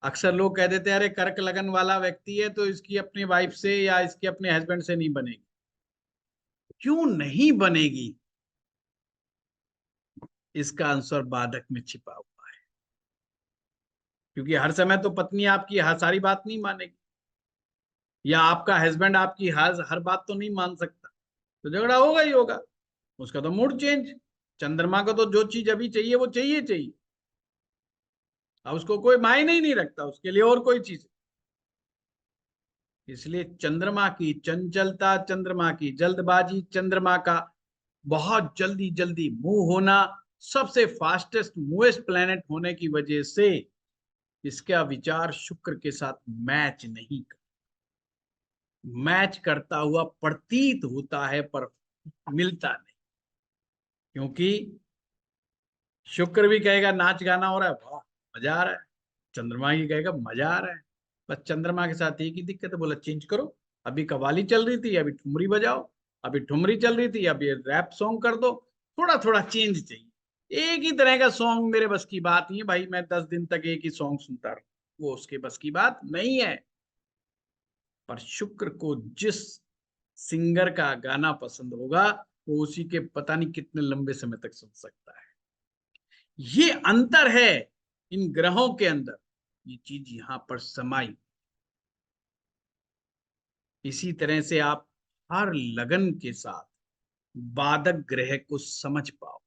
अक्सर लोग कह देते हैं अरे कर्क लगन वाला व्यक्ति है तो इसकी अपनी वाइफ से या इसके अपने हस्बैंड से नहीं बनेगी। क्यों नहीं बनेगी? इसका आंसर बाधक में छिपा हुआ है। क्योंकि हर समय तो पत्नी आपकी हर सारी बात नहीं मानेगी, या आपका हस्बैंड आपकी हर बात तो नहीं मान सकता, तो झगड़ा होगा ही होगा। उसका तो मूड चेंज। चंद्रमा को तो जो चीज अभी चाहिए वो चाहिए चाहिए, अब उसको कोई मायने ही नहीं रखता उसके लिए और कोई चीज। इसलिए चंद्रमा की चंचलता, चंद्रमा की जल्दबाजी, चंद्रमा का बहुत जल्दी जल्दी मूव होना, सबसे फास्टेस्ट मूवेस्ट प्लेनेट होने की वजह से इसका विचार शुक्र के साथ मैच नहीं कर, मैच करता हुआ प्रतीत होता है पर मिलता नहीं। क्योंकि शुक्र भी कहेगा नाच गाना हो रहा है, वाह मजा आ रहा है, चंद्रमा ही कहेगा मजा आ रहा है। बस चंद्रमा के साथ एक ही दिक्कत है, बोला चेंज करो, अभी कव्वाली चल रही थी अभी ठुमरी बजाओ, अभी ठुमरी चल रही थी अभी रैप सॉन्ग कर दो, थोड़ा थोड़ा चेंज चाहिए। एक ही तरह का सॉन्ग मेरे बस की बात नहीं है भाई, मैं 10 दिन तक एक ही सॉन्ग सुनता रहूं, वो उसके बस की बात नहीं है। पर शुक्र को जिस सिंगर का गाना पसंद होगा वो उसी के पता नहीं कितने लंबे समय तक सुन सकता है। ये अंतर है इन ग्रहों के अंदर, ये चीज यहां पर समाई। इसी तरह से आप हर लगन के साथ बाधक ग्रह को समझ पाओ।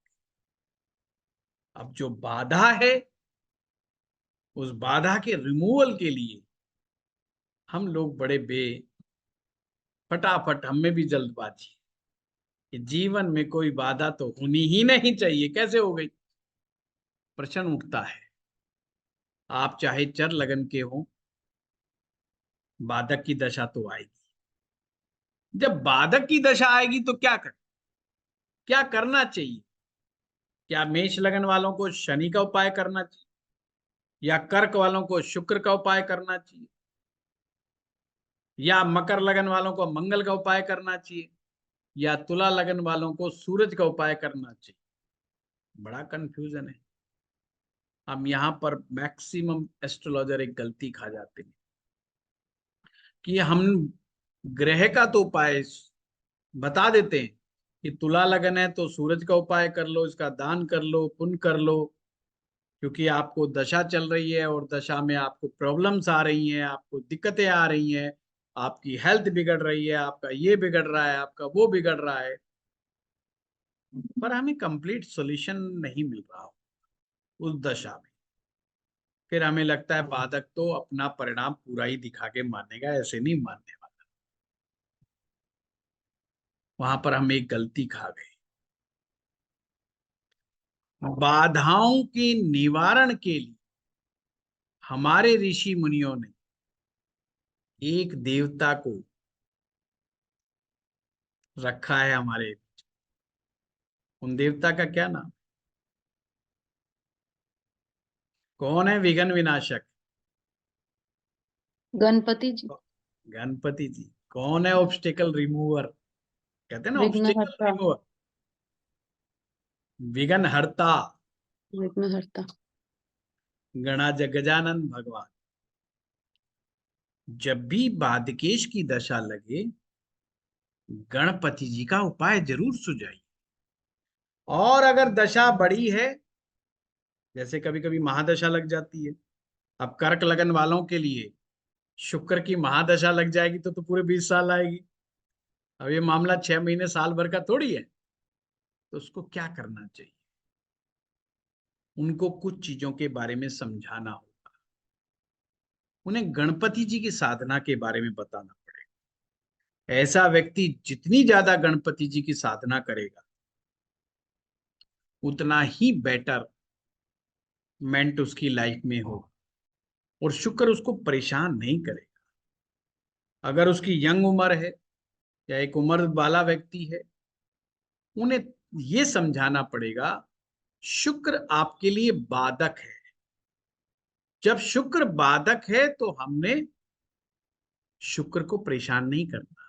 अब जो बाधा है, उस बाधा के रिमूवल के लिए हम लोग बड़े फटाफट, हमें भी जल्दबाजी कि जीवन में कोई बाधा तो होनी ही नहीं चाहिए, कैसे हो गई? प्रश्न उठता है। आप चाहे चर लगन के हो, बाधक की दशा तो आएगी। जब बाधक की दशा आएगी तो क्या करना चाहिए? क्या मेष लगन वालों को शनि का उपाय करना चाहिए, या कर्क वालों को शुक्र का उपाय करना चाहिए, या मकर लगन वालों को मंगल का उपाय करना चाहिए, या तुला लगन वालों को सूरज का उपाय करना चाहिए? बड़ा कंफ्यूजन है। हम यहाँ पर मैक्सिमम एस्ट्रोलॉजर एक गलती खा जाते हैं कि हम ग्रह का तो उपाय बता देते हैं कि तुला लगन है तो सूरज का उपाय कर लो, इसका दान कर लो, पुण्य कर लो, क्योंकि आपको दशा चल रही है और दशा में आपको प्रॉब्लम्स आ रही हैं, आपको दिक्कतें आ रही हैं, आपकी हेल्थ बिगड़ रही है, आपका ये बिगड़ रहा है, आपका वो बिगड़ रहा है, पर हमें कंप्लीट सॉल्यूशन नहीं मिल रहा उस दशा में। फिर हमें लगता है बाधक तो अपना परिणाम पूरा ही दिखा के मानेगा, ऐसे नहीं मानने वाला। वहां पर हम एक गलती खा गए। बाधाओं के निवारण के लिए हमारे ऋषि मुनियों ने एक देवता को रखा है हमारे। उन देवता का क्या नाम? कौन है विघ्न विनाशक? गणपति जी। गणपति जी। कौन है ऑब्स्टिकल रिमूवर? कहते हैं ना ऑब्स्टिकल विघ्नहर्ता। रिमूवर, विघ्न हरता, विघ्नहर्ता। गजानन भगवान। जब भी बाधकेश की दशा लगे, गणपति जी का उपाय जरूर सुझाइए। और अगर दशा बड़ी है, जैसे कभी कभी महादशा लग जाती है, अब कर्क लगन वालों के लिए शुक्र की महादशा लग जाएगी तो पूरे 20 साल आएगी। अब ये मामला 6 महीने साल भर का थोड़ी है। तो उसको क्या करना चाहिए? उनको कुछ चीजों के बारे में समझाना होगा, उन्हें गणपति जी की साधना के बारे में बताना पड़ेगा। ऐसा व्यक्ति जितनी ज्यादा गणपति जी की साधना करेगा उतना ही बेटरमेंट उसकी लाइफ में हो, और शुक्र उसको परेशान नहीं करेगा। अगर उसकी यंग उम्र है या एक उम्र वाला व्यक्ति है, उन्हें ये समझाना पड़ेगा शुक्र आपके लिए बाधक है। जब शुक्र बाधक है तो हमने शुक्र को परेशान नहीं करना,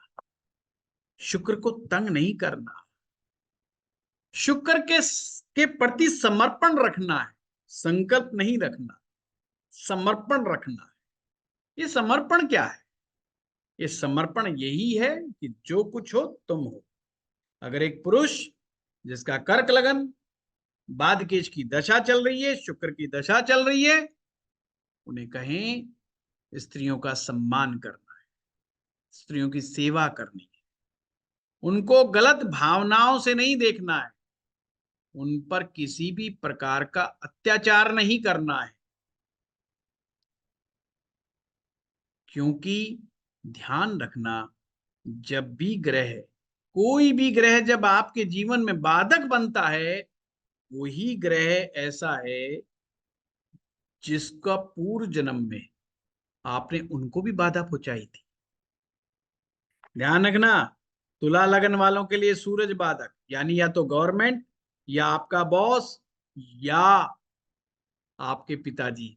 शुक्र को तंग नहीं करना, शुक्र के प्रति समर्पण रखना है, संकल्प नहीं रखना, समर्पण रखना है। ये समर्पण क्या है? ये समर्पण यही है कि जो कुछ हो तुम हो। अगर एक पुरुष जिसका कर्क लगन बाधकेश की दशा चल रही है, शुक्र की दशा चल रही है, उन्हें कहें स्त्रियों का सम्मान करना है, स्त्रियों की सेवा करनी है, उनको गलत भावनाओं से नहीं देखना है, उन पर किसी भी प्रकार का अत्याचार नहीं करना है। क्योंकि ध्यान रखना, जब भी ग्रह, कोई भी ग्रह जब आपके जीवन में बाधक बनता है, वही ग्रह ऐसा है जिसका पूर्व जन्म में आपने उनको भी बाधा पहुंचाई थी। ध्यान रखना, तुला लगन वालों के लिए सूरज बाधक, यानी या तो गवर्नमेंट या आपका बॉस या आपके पिताजी,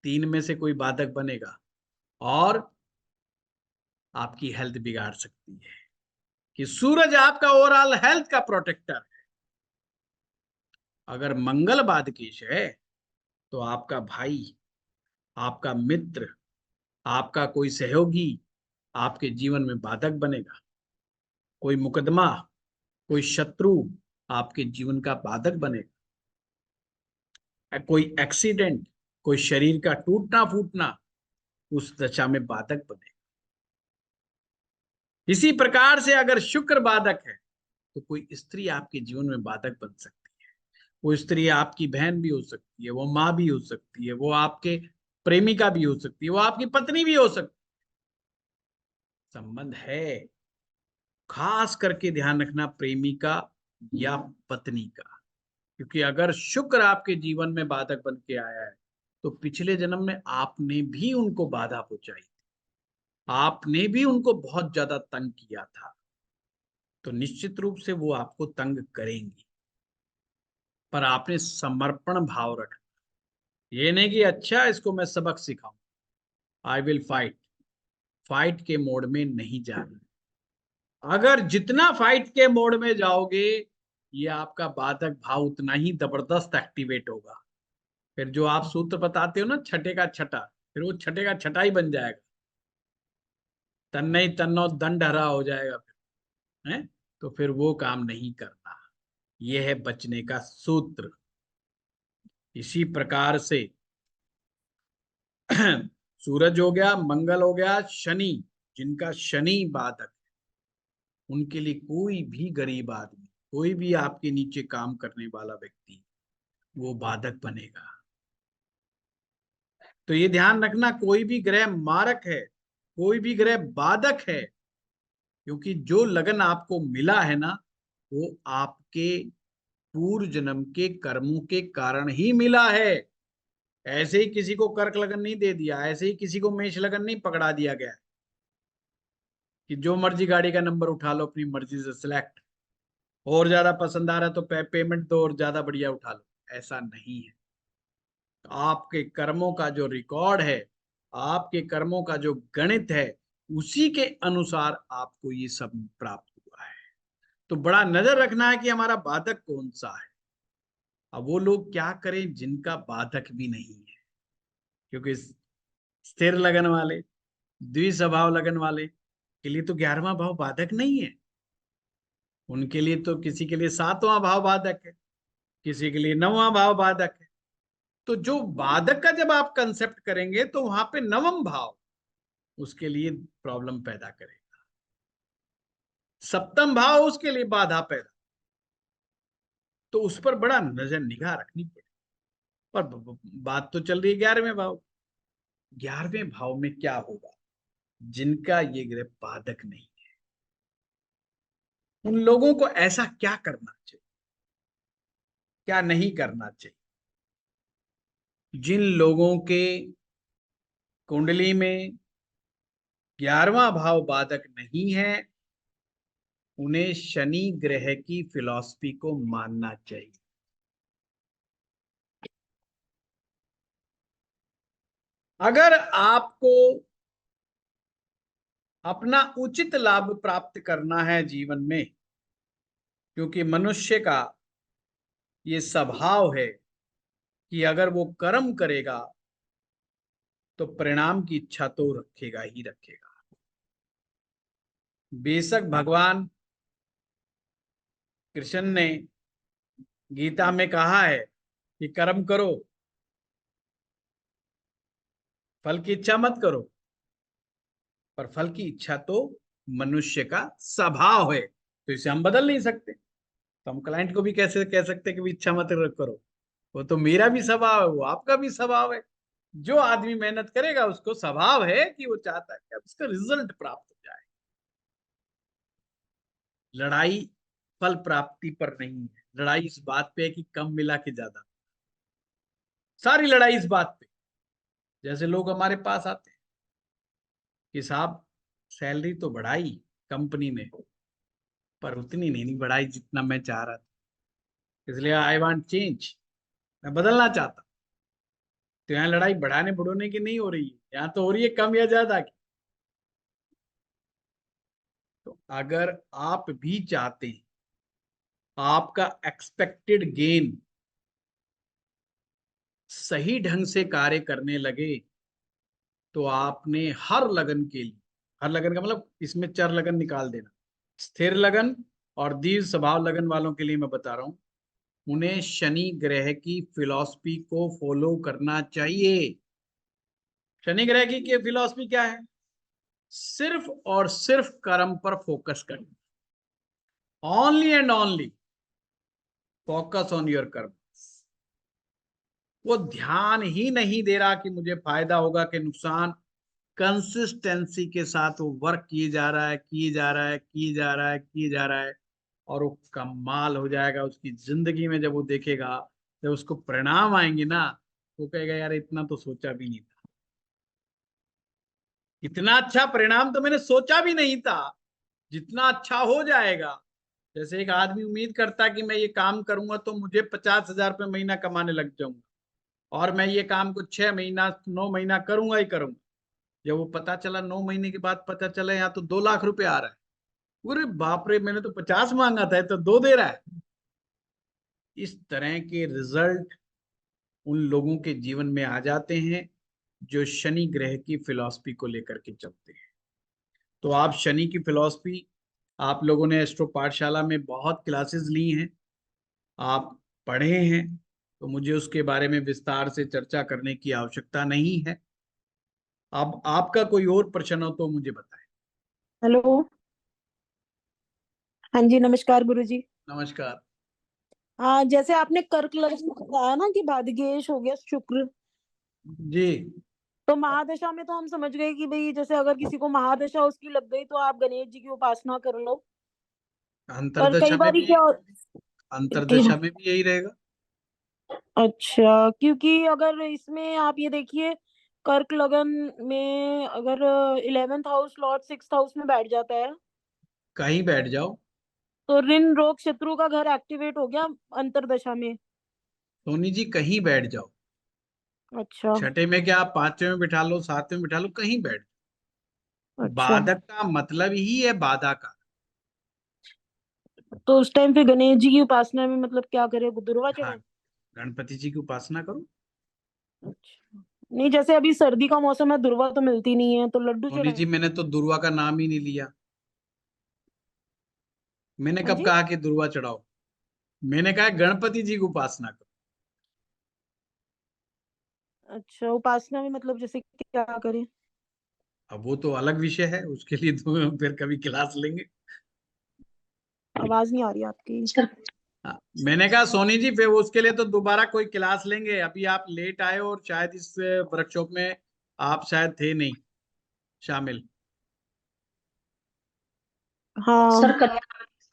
तीन में से कोई बाधक बनेगा और आपकी हेल्थ बिगाड़ सकती है। कि सूरज आपका ओवरऑल हेल्थ का प्रोटेक्टर है। अगर मंगल बाधकेश है तो आपका भाई, आपका मित्र, आपका कोई सहयोगी आपके जीवन में बाधक बनेगा। कोई मुकदमा, कोई शत्रु आपके जीवन का बाधक बनेगा। कोई एक्सीडेंट, कोई शरीर का टूटना फूटना उस दशा में बाधक बनेगा। इसी प्रकार से अगर शुक्र बाधक है तो कोई स्त्री आपके जीवन में बाधक बन सकती है। वो स्त्री आपकी बहन भी हो सकती है, वो माँ भी हो सकती है, वो आपके प्रेमिका भी हो सकती है, वो आपकी पत्नी भी हो सकती है। संबंध है, खास करके ध्यान रखना, प्रेमिका या पत्नी का। क्योंकि अगर शुक्र आपके जीवन में बाधक बन के आया है तो पिछले जन्म में आपने भी उनको बाधा पहुंचाई, आपने भी उनको बहुत ज्यादा तंग किया था, तो निश्चित रूप से वो आपको तंग करेंगी। पर आपने समर्पण भाव रखना, ये नहीं कि अच्छा इसको मैं सबक सिखाऊं, आई विल फाइट, फाइट के मोड में नहीं जाना। अगर जितना फाइट के मोड में जाओगे, ये आपका बाधक भाव उतना ही जबरदस्त एक्टिवेट होगा। फिर जो आप सूत्र बताते हो ना, छठे का छठा, फिर वो छठे का छठा ही बन जाएगा, तन्नई तन्नो दंड हरा हो जाएगा फिर है। तो फिर वो काम नहीं करना। यह है बचने का सूत्र। इसी प्रकार से सूरज हो गया, मंगल हो गया, शनि, जिनका शनि बाधक है, उनके लिए कोई भी गरीब आदमी, कोई भी आपके नीचे काम करने वाला व्यक्ति, वो बाधक बनेगा। तो ये ध्यान रखना, कोई भी ग्रह मारक है, कोई भी ग्रह बाधक है, क्योंकि जो लगन आपको मिला है ना, वो आपके पूर्व जन्म के कर्मों के कारण ही मिला है। ऐसे ही किसी को कर्क लगन नहीं दे दिया, ऐसे ही किसी को मेष लगन नहीं पकड़ा दिया गया कि जो मर्जी गाड़ी का नंबर उठा लो अपनी मर्जी से सिलेक्ट, और ज्यादा पसंद आ रहा है तो पेमेंट दो और ज्यादा बढ़िया उठा लो। ऐसा नहीं है। आपके कर्मों का जो रिकॉर्ड है, आपके कर्मों का जो गणित है, उसी के अनुसार आपको ये सब प्राप्त हुआ है। तो बड़ा नजर रखना है कि हमारा बाधक कौन सा है। अब वो लोग क्या करें जिनका बाधक भी नहीं है, क्योंकि स्थिर लगन वाले, द्विस्वभाव लगन वाले के लिए तो 11वां भाव बाधक नहीं है। उनके लिए तो किसी के लिए 7वां भाव बाधक है, किसी के लिए 9वां भाव बाधक है। तो जो बाधक का जब आप कंसेप्ट करेंगे तो वहां पे 9वां भाव उसके लिए प्रॉब्लम पैदा करेगा, 7वां भाव उसके लिए बाधा पैदा। तो उस पर बड़ा नजर निगाह रखनी पड़ेगी। पर बात तो चल रही है 11वें भाव। 11वें भाव में क्या होगा जिनका ये ग्रह बाधक नहीं है? उन लोगों को ऐसा क्या करना चाहिए, क्या नहीं करना चाहिए? जिन लोगों के कुंडली में 11वां भाव बाधक नहीं है, उन्हें शनि ग्रह की फिलॉसफी को मानना चाहिए। अगर आपको अपना उचित लाभ प्राप्त करना है जीवन में, क्योंकि मनुष्य का ये स्वभाव है कि अगर वो कर्म करेगा तो परिणाम की इच्छा तो रखेगा ही रखेगा। बेशक भगवान कृष्ण ने गीता में कहा है कि कर्म करो, फल की इच्छा मत करो, पर फल की इच्छा तो मनुष्य का स्वभाव है, तो इसे हम बदल नहीं सकते। तो हम क्लाइंट को भी कैसे कह सकते हैं कि भी इच्छा मत करो, वो तो मेरा भी स्वभाव है, वो आपका भी स्वभाव है। जो आदमी मेहनत करेगा उसको स्वभाव है कि वो चाहता है कि अब उसका रिजल्ट प्राप्त हो जाए। लड़ाई फल प्राप्ति पर नहीं है, लड़ाई इस बात पे है कि कम मिला के ज्यादा। सारी लड़ाई इस बात पे। जैसे लोग हमारे पास आते हैं कि साहब सैलरी तो बढ़ाई कंपनी ने, पर उतनी नहीं बढ़ाई जितना मैं चाह रहा था, इसलिए आई वांट चेंज, मैं बदलना चाहता। तो यहाँ लड़ाई बढ़ाने बढ़ोने की नहीं हो रही है, यहाँ तो हो रही है कम या ज्यादा की। तो अगर आप भी चाहते हैं आपका एक्सपेक्टेड गेन सही ढंग से कार्य करने लगे, तो आपने हर लगन के लिए, हर लगन का मतलब इसमें 4 लगन निकाल देना, स्थिर लगन और दीर्घ स्वभाव लगन वालों के लिए मैं बता रहा हूं, उन्हें शनि ग्रह की फिलॉसफी को फॉलो करना चाहिए। शनि ग्रह की फिलॉसफी क्या है? सिर्फ और सिर्फ कर्म पर फोकस करना, only and only focus on your कर्म। वो ध्यान ही नहीं दे रहा कि मुझे फायदा होगा कि नुकसान, कंसिस्टेंसी के साथ वो वर्क किए जा रहा है, किए जा रहा है, किए जा रहा है, किए जा रहा है, और वो कमाल हो जाएगा उसकी जिंदगी में। जब वो देखेगा, जब उसको परिणाम आएंगे ना, वो कहेगा यार इतना तो सोचा भी नहीं था, इतना अच्छा परिणाम तो मैंने सोचा भी नहीं था, जितना अच्छा हो जाएगा। जैसे एक आदमी उम्मीद करता है कि मैं ये काम करूंगा तो मुझे 50,000 रुपये महीना कमाने लग जाऊंगा, और मैं ये काम को 6 महीना 9 महीना करूंगा ही करूंगा। जब वो पता चला 9 महीने के बाद पता चला यहाँ तो 2 लाख रुपए आ रहा है, अरे बाप रे, मैंने तो 50 मांगा था, तो 2 दे रहा है। इस तरह के रिजल्ट उन लोगों के जीवन में आ जाते हैं जो शनि ग्रह की फिलॉसफी को लेकर के चलते हैं। तो आप शनि की फिलॉसफी, आप लोगों ने एस्ट्रो पाठशाला में बहुत क्लासेस ली हैं, आप पढ़े हैं, तो मुझे उसके बारे में विस्तार से चर्चा करने की आवश्यकता नहीं है। अब आपका कोई और प्रश्न हो तो मुझे बताएं। हेलो। हाँ जी, नमस्कार गुरुजी। नमस्कार। हाँ, जैसे आपने कर्क लग्न में बताया ना कि भाग्येश हो गया शुक्र, जी, तो महादशा में तो हम समझ गए कि भाई जैसे अगर किसी को महादशा उसकी लग गई तो आप गणेश जी की उपासना कर लो। पर कई अंतरदशा में बार भी, क्या कई अंतरदशा में भी यही रहेगा। अच्छा, क्योंकि अगर इसमें आप ये देखिए, कर्क लगन में अगर 11th house Lord 6th house में बैठ जाता है कहीं बैठ जाओ, तो ऋण रोग शत्रु का घर एक्टिवेट हो गया अंतरदशा में। सोनी जी कहीं बैठ जाओ, अच्छा। छठे में क्या, आप 5वें में बिठा लो, 7वें में बिठा लो, कहीं बैठ जाओ। अच्छा, बाधक का मतलब ही है बाधा का। तो उस टाइम पे गणेश जी की उपासना में मतलब क्या करे, दुर्वा हाँ, चढ़ाए? गणपति जी की उपासना करो। अच्छा, नहीं जैसे अभी सर्दी का मौसम है, दुर्वा तो मिलती नहीं है, तो लड्डू सोनी चढ़ाए? जी मैंने तो दुर्वा का नाम ही नहीं लिया, मैंने हाँ कब जी। कहा कि दुर्वा चढ़ाओ? मैंने कहा गणपति जी की उपासना करो। अच्छा, उपासना में मतलब जैसे क्या करें? अब वो तो अलग विषय है, उसके लिए तो फिर कभी क्लास लेंगे। आवाज नहीं आ रही आपकी। हाँ, मैंने कहा सोनी जी फिर उसके लिए तो दोबारा कोई क्लास लेंगे, अभी आप लेट आए और शायद इस वर्कशॉप में आप शायद थे नहीं शामिल। हाँ। सर कल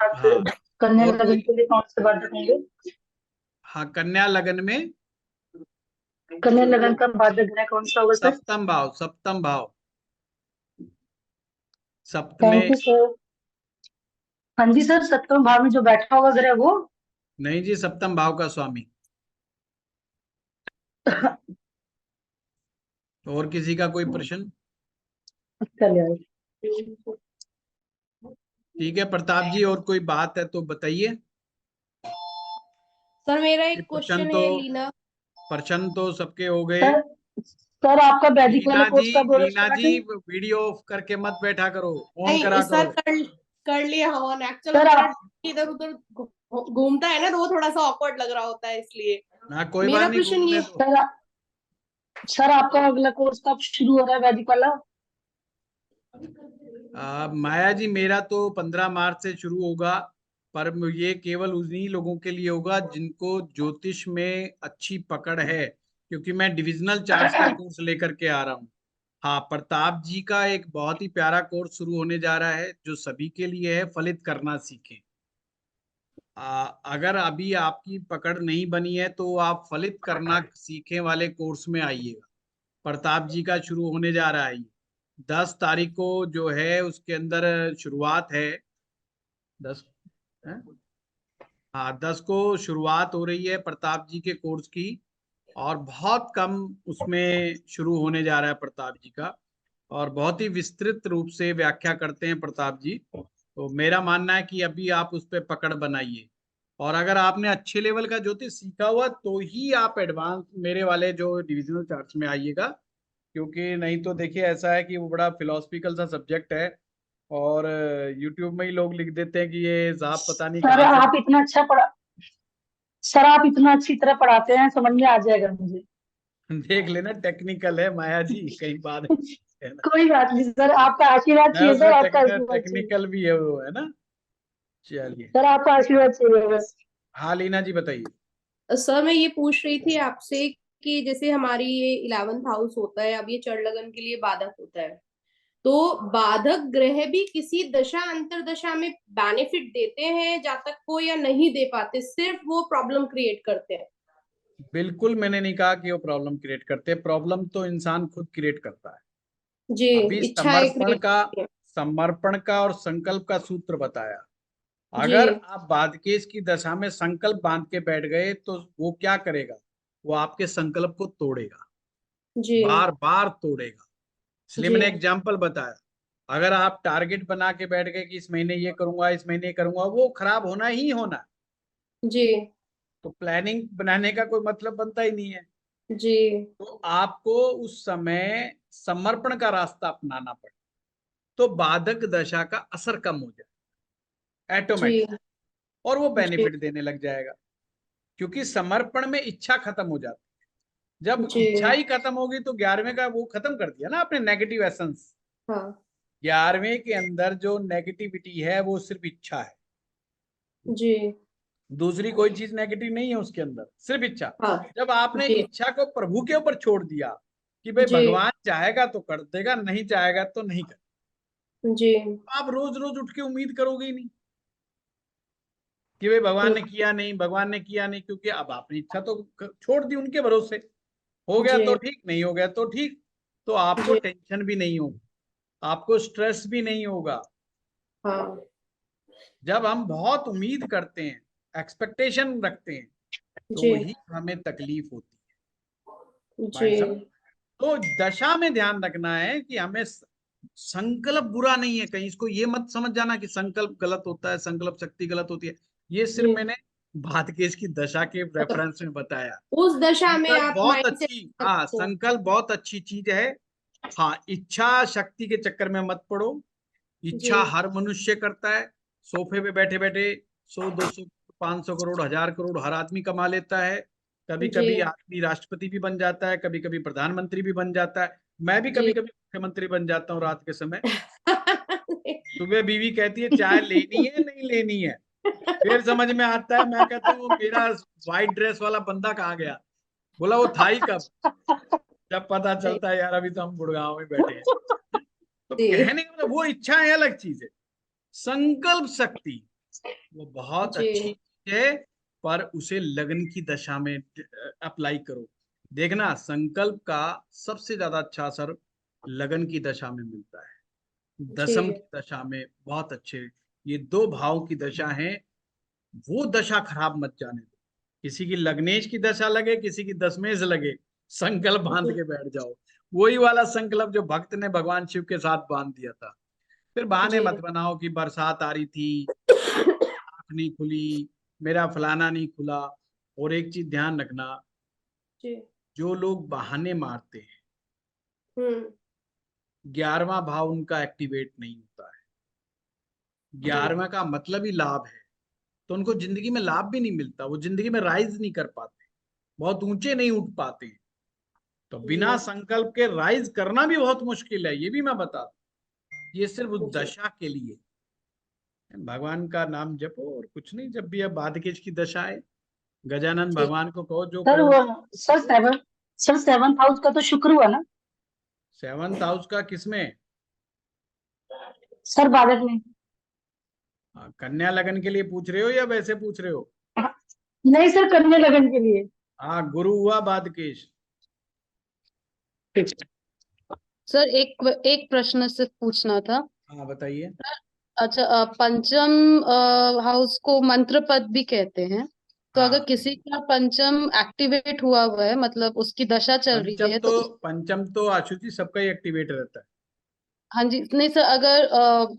बाद हाँ कन्या और लगन कोई, के लिए कौन से बाधक होंगे? हाँ कन्या लगन में कन्या लगन का बाधक ग्रह कौन सा होगा सर? सप्तम भाव, सप्तम भाव, थैंक सप्तमे। You sir. हाँ जी सर, सप्तम भाव में जो बैठा हुआ ग्रह वो? नहीं जी, सप्तम भाव का स्वामी। और किसी का कोई प्रश्न? कल्याण। ठीक है प्रताप जी, और कोई बात है तो बताइए। सर मेरा ये एक प्रश्न क्वेश्चन तो, है लीना। प्रश्न तो सबके हो गए। सर सर आपका वैदिक वाला लीना कोर्स जी, कब हो रहा है लीना स्टार्ट? जी वीडियो ऑफ करके मत बैठा करो, ऑन नहीं करा सर, करो। कर लिया ऑन। एक्चुअल सर मेरा आप इधर उधर घूमता है ना, तो वो थोड़ा सा ऑकवर्ड लग रहा होता है, इसलिए। ना कोई बात मेरा नहीं, प्रश्न घूमने ये, दो। सर आपका अगला कोर्स कब शुरू हो रहा है वैदिक वाला? माया जी, मेरा तो 15 मार्च से शुरू होगा, पर ये केवल उन्हीं लोगों के लिए होगा जिनको ज्योतिष में अच्छी पकड़ है, क्योंकि मैं डिविजनल चार्ट्स का कोर्स लेकर के आ रहा हूँ। हाँ, प्रताप जी का एक बहुत ही प्यारा कोर्स शुरू होने जा रहा है जो सभी के लिए है, फलित करना सीखें। अगर अभी आपकी पकड़ नहीं बनी है तो आप फलित करना सीखें वाले कोर्स में आइएगा। प्रताप जी का शुरू होने जा रहा है 10 तारीख को, जो है उसके अंदर शुरुआत है। 10 है? हाँ 10 को शुरुआत हो रही है प्रताप जी के कोर्स की, और बहुत कम उसमें शुरू होने जा रहा है प्रताप जी का, और बहुत ही विस्तृत रूप से व्याख्या करते हैं प्रताप जी। तो मेरा मानना है कि अभी आप उस पर पकड़ बनाइए, और अगर आपने अच्छे लेवल का ज्योतिष सीखा हुआ तो ही आप एडवांस मेरे वाले जो डिविजनल चार्ट्स में आइएगा, क्योंकि नहीं तो देखिए ऐसा है कि वो बड़ा फिलोसफिकल सा सब्जेक्ट है, और यूट्यूब में ही लोग लिख देते हैं कि ये साहब पता नहीं सर कहाँ से। आप इतना अच्छा पढ़ा सर आप इतना अच्छी तरह पढ़ाते हैं, समझ में आ जाएगा मुझे। देख लेना, टेक्निकल है माया जी, कहीं बात है ना। कोई बात नहीं सर, आपका आशीर्वाद मैं चाहिए सर, उसमें आपका आशीर्वाद चाहिए। टेक्निकल भी है वो, है ना। चलिए, सर आपका आशीर्वाद चाहिए बस। हाँ लीना जी बताइए। सर मैं ये पूछ रही थी आपसे कि जैसे हमारी ये 11th हाउस होता है, अब ये चर लगन के लिए बाधक होता है, तो बाधक ग्रह भी किसी दशा अंतरदशा में बेनिफिट देते हैं जातक को, या नहीं दे पाते, सिर्फ वो प्रॉब्लम क्रिएट करते हैं? बिल्कुल मैंने नहीं कहा कि वो प्रॉब्लम क्रिएट करते, प्रॉब्लम तो इंसान खुद क्रिएट करता है। जी, अभी इच्छाएं क्रिएट करती हैं। समर्पण का और संकल्प का सूत्र बताया। जी अगर आप बादकेश की दशा में संकल्प बांध के बैठ गए तो वो क्या करेगा, वो आपके संकल्प को तोड़ेगा, जी बार बार तोड़ेगा। इसलिए जी मैंने एग्जाम्पल बताया। अगर आप टारगेट बना के बैठ गए कि इस महीने ये करूंगा, इस महीने ये करूंगा, वो खराब होना ही होना। जी तो प्लानिंग बनाने का कोई मतलब बनता ही नहीं है। जी तो आपको उस समय समर्पण का रास्ता अपनाना पड़े, तो बाधक दशा का असर कम हो जाए जी ऑटोमेटिक, और वो जी बेनिफिट देने लग जाएगा। क्योंकि समर्पण में इच्छा खत्म हो जाती है। जब जी इच्छा ही खत्म होगी तो 11वें का वो खत्म कर दिया ना आपने, नेगेटिव एसेंस। हाँ 11वें के अंदर जो नेगेटिविटी है वो सिर्फ इच्छा है, जी दूसरी कोई चीज नेगेटिव नहीं है उसके अंदर, सिर्फ इच्छा। हाँ जब आपने जी इच्छा को प्रभु के ऊपर छोड़ दिया कि भाई जी भगवान चाहेगा तो कर देगा, नहीं चाहेगा तो नहीं कर, जी आप रोज रोज उठ के उम्मीद करोगे ही नहीं कि भाई भगवान ने किया नहीं, भगवान ने किया नहीं, क्योंकि अब आपने इच्छा तो छोड़ दी उनके भरोसे। हो गया तो जी ठीक, नहीं हो गया तो ठीक। तो आपको जी टेंशन भी नहीं होगी, आपको स्ट्रेस भी नहीं होगा। हाँ जब हम बहुत उम्मीद करते हैं, एक्सपेक्टेशन रखते हैं, तो जी ही हमें तकलीफ होती है। जी पॉइंट समझ। तो दशा में ध्यान रखना है कि हमें संकल्प बुरा नहीं है, कहीं इसको ये मत समझ जाना कि संकल्प गलत होता है, संकल्प शक्ति गलत होती है। ये सिर्फ जी मैंने भाग्येश की दशा के मतलब रेफरेंस में बताया। उस दशा में संकल्प आप बहुत माइंड सेट अच्छी, हाँ रखो। संकल्प बहुत अच्छी चीज है। हाँ, इच्छा शक्ति के चक्कर में मत पड़ो। जी इच्छा हर मनुष्य करता है, सोफे पे बैठे बैठे 100 200 500 करोड़ 1000 करोड़ हर आदमी कमा लेता है। कभी जी कभी आदमी राष्ट्रपति भी बन जाता है, कभी कभी प्रधानमंत्री भी बन जाता है। मैं भी कभी जी कभी मुख्यमंत्री बन जाता हूँ रात के समय। सुबह बीवी कहती है चाय लेनी है नहीं लेनी है, फिर समझ में आता है, मैं कहता हूँ मेरा व्हाइट ड्रेस वाला बंदा कहाँ गया, बोला वो था ही कब। जब पता चलता है यार अभी तो हम गुड़गांव में बैठे हैं। तो जी कहने का मतलब वो इच्छा है अलग चीज है, संकल्प शक्ति वो बहुत जी अच्छी चीज है, पर उसे लगन की दशा में अप्लाई करो। देखना, संकल्प का सबसे ज्यादा अच्छा असर लगन की दशा में मिलता है, दशम जी की दशा में बहुत अच्छे। ये दो भाव की दशा है, वो दशा खराब मत जाने दो। किसी की लग्नेश की दशा लगे, किसी की दशमेश लगे, संकल्प बांध के बैठ जाओ। वही वाला संकल्प जो भक्त ने भगवान शिव के साथ बांध दिया था। फिर बहाने जी मत बनाओ कि बरसात आ रही थी, आंख नहीं खुली, मेरा फलाना नहीं खुला। और एक चीज ध्यान रखना, जी जो लोग बहाने मारते हैं, हम्म 11वां भाव उनका एक्टिवेट नहीं होता है। जी 11वां का मतलब ही लाभ है, तो उनको जिंदगी में लाभ भी नहीं मिलता, वो जिंदगी में राइज नहीं कर पाते, बहुत ऊंचे नहीं उठ पाते हैं। तो बिना जी संकल्प के राइज करना भी बहुत मुश्किल है, ये भी मैं बता दूं। ये सिर्फ उस जी दशा के लिए, भगवान का नाम जपो और कुछ नहीं। जब भी अब बाधकेश की दशा है, गजानन जी भगवान को कहो जो सर करो। वो सर 7th हाउस का तो शुक्र हुआ ना 7th हाउस का किसमें? सर, बालक में। कन्या लगन के लिए पूछ रहे हो या वैसे पूछ रहे हो? हाँ, नहीं सर, कन्या लगन के लिए। हाँ, गुरु हुआ बाधकेश। सर एक प्रश्न सिर्फ पूछना था। हाँ बताइए। अच्छा, पंचम हाउस को मंत्र पद भी कहते हैं। तो अगर हाँ, किसी का पंचम एक्टिवेट हुआ हुआ है, मतलब उसकी दशा चल रही है, तो पंचम तो आशुची सबका ही एक्टिवेट रहता है। हाँ जी, नहीं सर,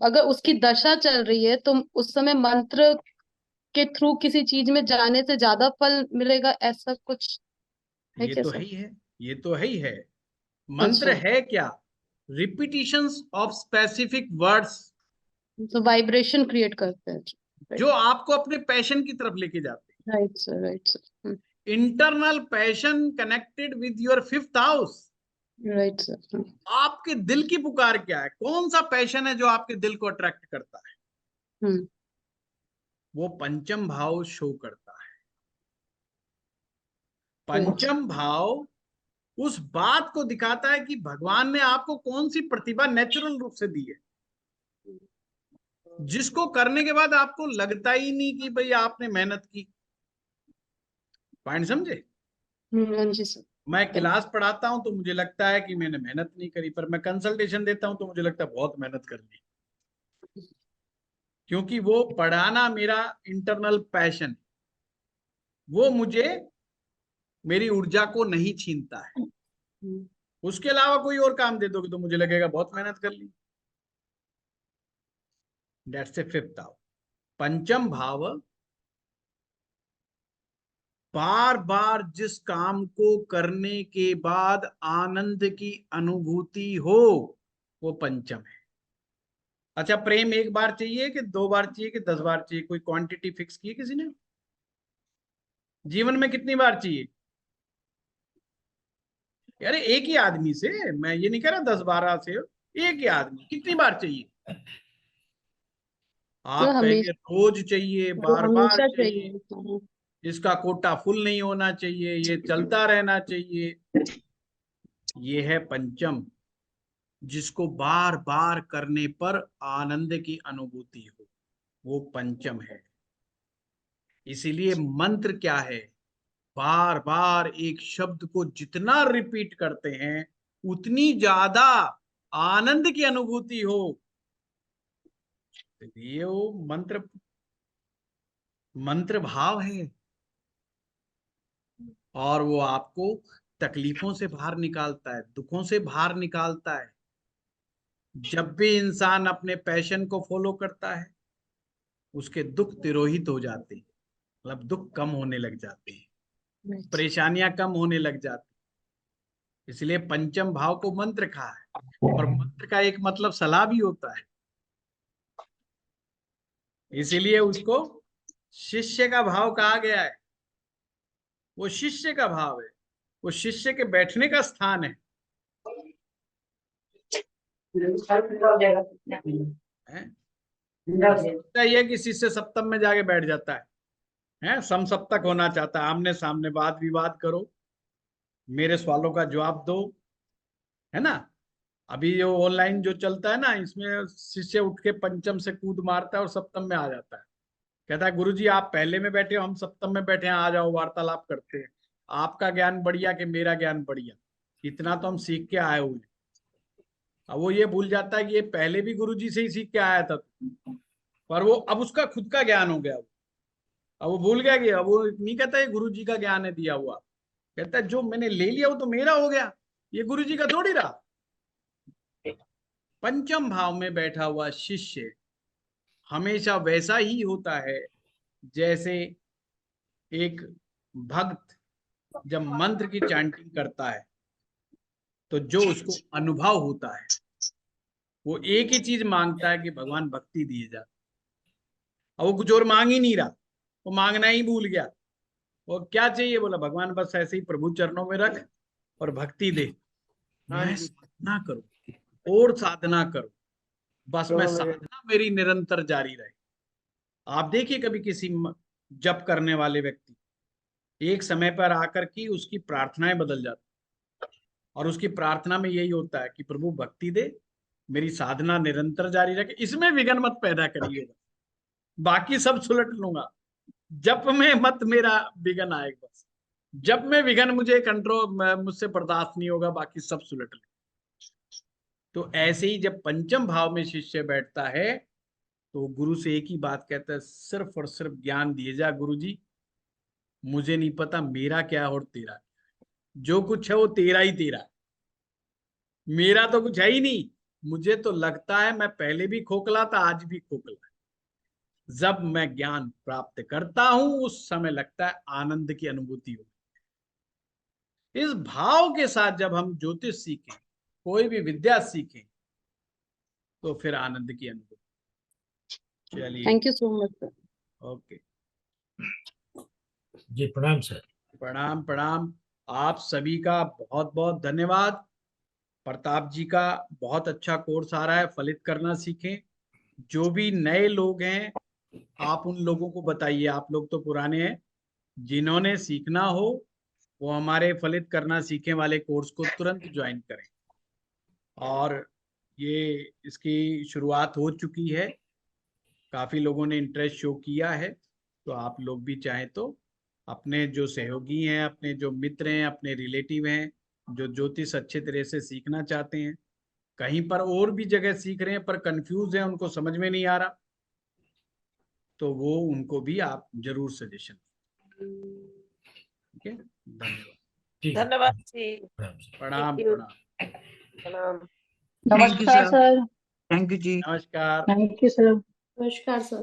अगर उसकी दशा चल रही है तो उस समय मंत्र के थ्रू किसी चीज में जाने से ज्यादा फल मिलेगा, ऐसा कुछ है ये क्या तो सर? है ही है, ये तो है ही है। मंत्र अच्छा, है क्या? रिपीटिशंस ऑफ स्पेसिफिक वर्ड्स, तो वाइब्रेशन क्रिएट करते हैं। जो राइट, आपको अपने पैशन की तरफ लेके जाते राइट सर, राइट सर, हैं। Internal passion connected with your 5th house. Right sir. आपके दिल की पुकार क्या है? कौन सा पैशन है जो आपके दिल को अट्रैक्ट करता है? हम्म वो पंचम भाव शो करता है। राइट। पंचम भाव उस बात को दिखाता है कि भगवान ने आपको कौन सी प्रतिभा नेचुरल रूप से दी है, जिसको करने के बाद आपको लगता ही नहीं कि भाई आपने मेहनत की। पॉइंट समझे? हाँ जी सर। मैं क्लास पढ़ाता हूं तो मुझे लगता है कि मैंने मेहनत नहीं करी, पर मैं कंसल्टेशन देता हूं तो मुझे लगता है बहुत मेहनत कर ली, क्योंकि वो पढ़ाना मेरा इंटरनल पैशन, वो मुझे मेरी ऊर्जा को नहीं छीनता है। हम्म, उसके अलावा कोई और काम दे दोगे तो मुझे लगेगा बहुत मेहनत कर ली। That's a 5th house. पंचम भाव बार बार जिस काम को करने के बाद आनंद की अनुभूति हो, वो पंचम है। अच्छा, प्रेम एक बार चाहिए कि 2 बार चाहिए कि 10 बार चाहिए? कोई क्वांटिटी फिक्स की है किसी ने? जीवन में कितनी बार चाहिए? यार एक ही आदमी से, मैं ये नहीं कह रहा 10-12 से, एक ही आदमी कितनी बार चाहिए? तो आप कहेंगे हमेशा, रोज चाहिए, तो बार बार हमेशा चाहिए, चाहिए। हाँ, इसका कोटा फुल नहीं होना चाहिए, ये चलता रहना चाहिए। ये है पंचम, जिसको बार बार करने पर आनंद की अनुभूति हो, वो पंचम है। इसीलिए मंत्र क्या है? बार बार एक शब्द को जितना रिपीट करते हैं, उतनी ज्यादा आनंद की अनुभूति हो। ये वो मंत्र भाव है, और वो आपको तकलीफों से बाहर निकालता है, दुखों से बाहर निकालता है। जब भी इंसान अपने पैशन को फॉलो करता है, उसके दुख तिरोहित हो जाते हैं, मतलब दुख कम होने लग जाते हैं, right. परेशानियां कम होने लग जाती। इसलिए पंचम भाव को मंत्र कहा है, और मंत्र का एक मतलब सलाह भी होता है, इसीलिए उसको शिष्य का भाव कहा गया है। वो शिष्य का भाव है, वो शिष्य के बैठने का स्थान है, है? सोचता ही है कि शिष्य सप्तम में जाके बैठ जाता है, समसप्तक होना चाहता है, आमने सामने वाद विवाद करो, मेरे सवालों का जवाब दो, है ना? अभी जो ऑनलाइन जो चलता है ना, इसमें शिष्य उठ के पंचम से कूद मारता है और सप्तम में आ जाता है। कहता है गुरुजी आप पहले में बैठे हो, हम सप्तम में बैठे हैं, आ जाओ वार्तालाप करते हैं, आपका ज्ञान बढ़िया कि मेरा ज्ञान बढ़िया, इतना तो हम सीख के आए हुए हैं। अब वो ये भूल जाता है कि ये पहले भी गुरुजी से ही सीख के आया था, पर वो अब उसका खुद का ज्ञान हो गया। अब वो भूल गया कि अब वो नहीं कहता ये गुरुजी का ज्ञान है दिया हुआ, कहता है जो मैंने ले लिया वो तो मेरा हो गया, ये गुरुजी का थोड़ी रहा। पंचम भाव में बैठा हुआ शिष्य हमेशा वैसा ही होता है जैसे एक भक्त जब मंत्र की चैंटिंग करता है तो जो उसको अनुभव होता है वो एक ही चीज मांगता है कि भगवान भक्ति दिए जा। और वो कुछ और मांग ही नहीं रहा, वो मांगना ही भूल गया। वो क्या चाहिए, बोला भगवान बस ऐसे ही प्रभु चरणों में रख और भक्ति दे, मैं साधना करूं और साधना करूं, बस मैं साधना मेरी निरंतर जारी रहे। आप देखिए कभी किसी जप करने वाले व्यक्ति एक समय पर आकर की उसकी प्रार्थनाएं बदल जाती, और उसकी प्रार्थना में यही होता है कि प्रभु भक्ति दे, मेरी साधना निरंतर जारी रखे, इसमें विघ्न मत पैदा करिएगा, बाकी सब सुलट लूंगा, जप में मत मेरा विघ्न आएगा, बस जप में विघ्न मुझे कंट्रोल मुझसे बर्दाश्त नहीं होगा, बाकी सब सुलट ले। तो ऐसे ही जब पंचम भाव में शिष्य बैठता है तो गुरु से एक ही बात कहता है, सिर्फ और सिर्फ ज्ञान दिए जा गुरुजी, मुझे नहीं पता मेरा क्या है और तेरा क्या है, जो कुछ है वो तेरा ही तेरा है, मेरा तो कुछ है ही नहीं। मुझे तो लगता है मैं पहले भी खोखला था, आज भी खोखला। जब मैं ज्ञान प्राप्त करता हूं उस समय लगता है आनंद की अनुभूति हो। इस भाव के साथ जब हम ज्योतिष सीखें, कोई भी विद्या सीखें, तो फिर आनंद की अनुभूति। चलिए, thank you so much sir. Okay जी प्रणाम सर। प्रणाम प्रणाम। आप सभी का बहुत बहुत धन्यवाद। प्रताप जी का बहुत अच्छा कोर्स आ रहा है, फलित करना सीखें। जो भी नए लोग हैं आप उन लोगों को बताइए, आप लोग तो पुराने हैं, जिन्होंने सीखना हो वो हमारे फलित करना सीखें वाले कोर्स को तुरंत ज्वाइन करें। और ये इसकी शुरुआत हो चुकी है, काफी लोगों ने इंटरेस्ट शो किया है, तो आप लोग भी चाहें तो अपने जो सहयोगी हैं, अपने जो मित्र हैं, अपने रिलेटिव हैं जो ज्योतिष अच्छे तरह से सीखना चाहते हैं, कहीं पर और भी जगह सीख रहे हैं पर कंफ्यूज हैं, उनको समझ में नहीं आ रहा, तो वो उनको भी आप जरूर सजेशन। ठीक है, धन्यवाद। ठीक है, धन्यवाद जी। प्रणाम Thank you. प्रणाम। प्रणाम। नमस्कार सर। थैंक यू जी। नमस्कार। Thank you sir. नमस्कार सर।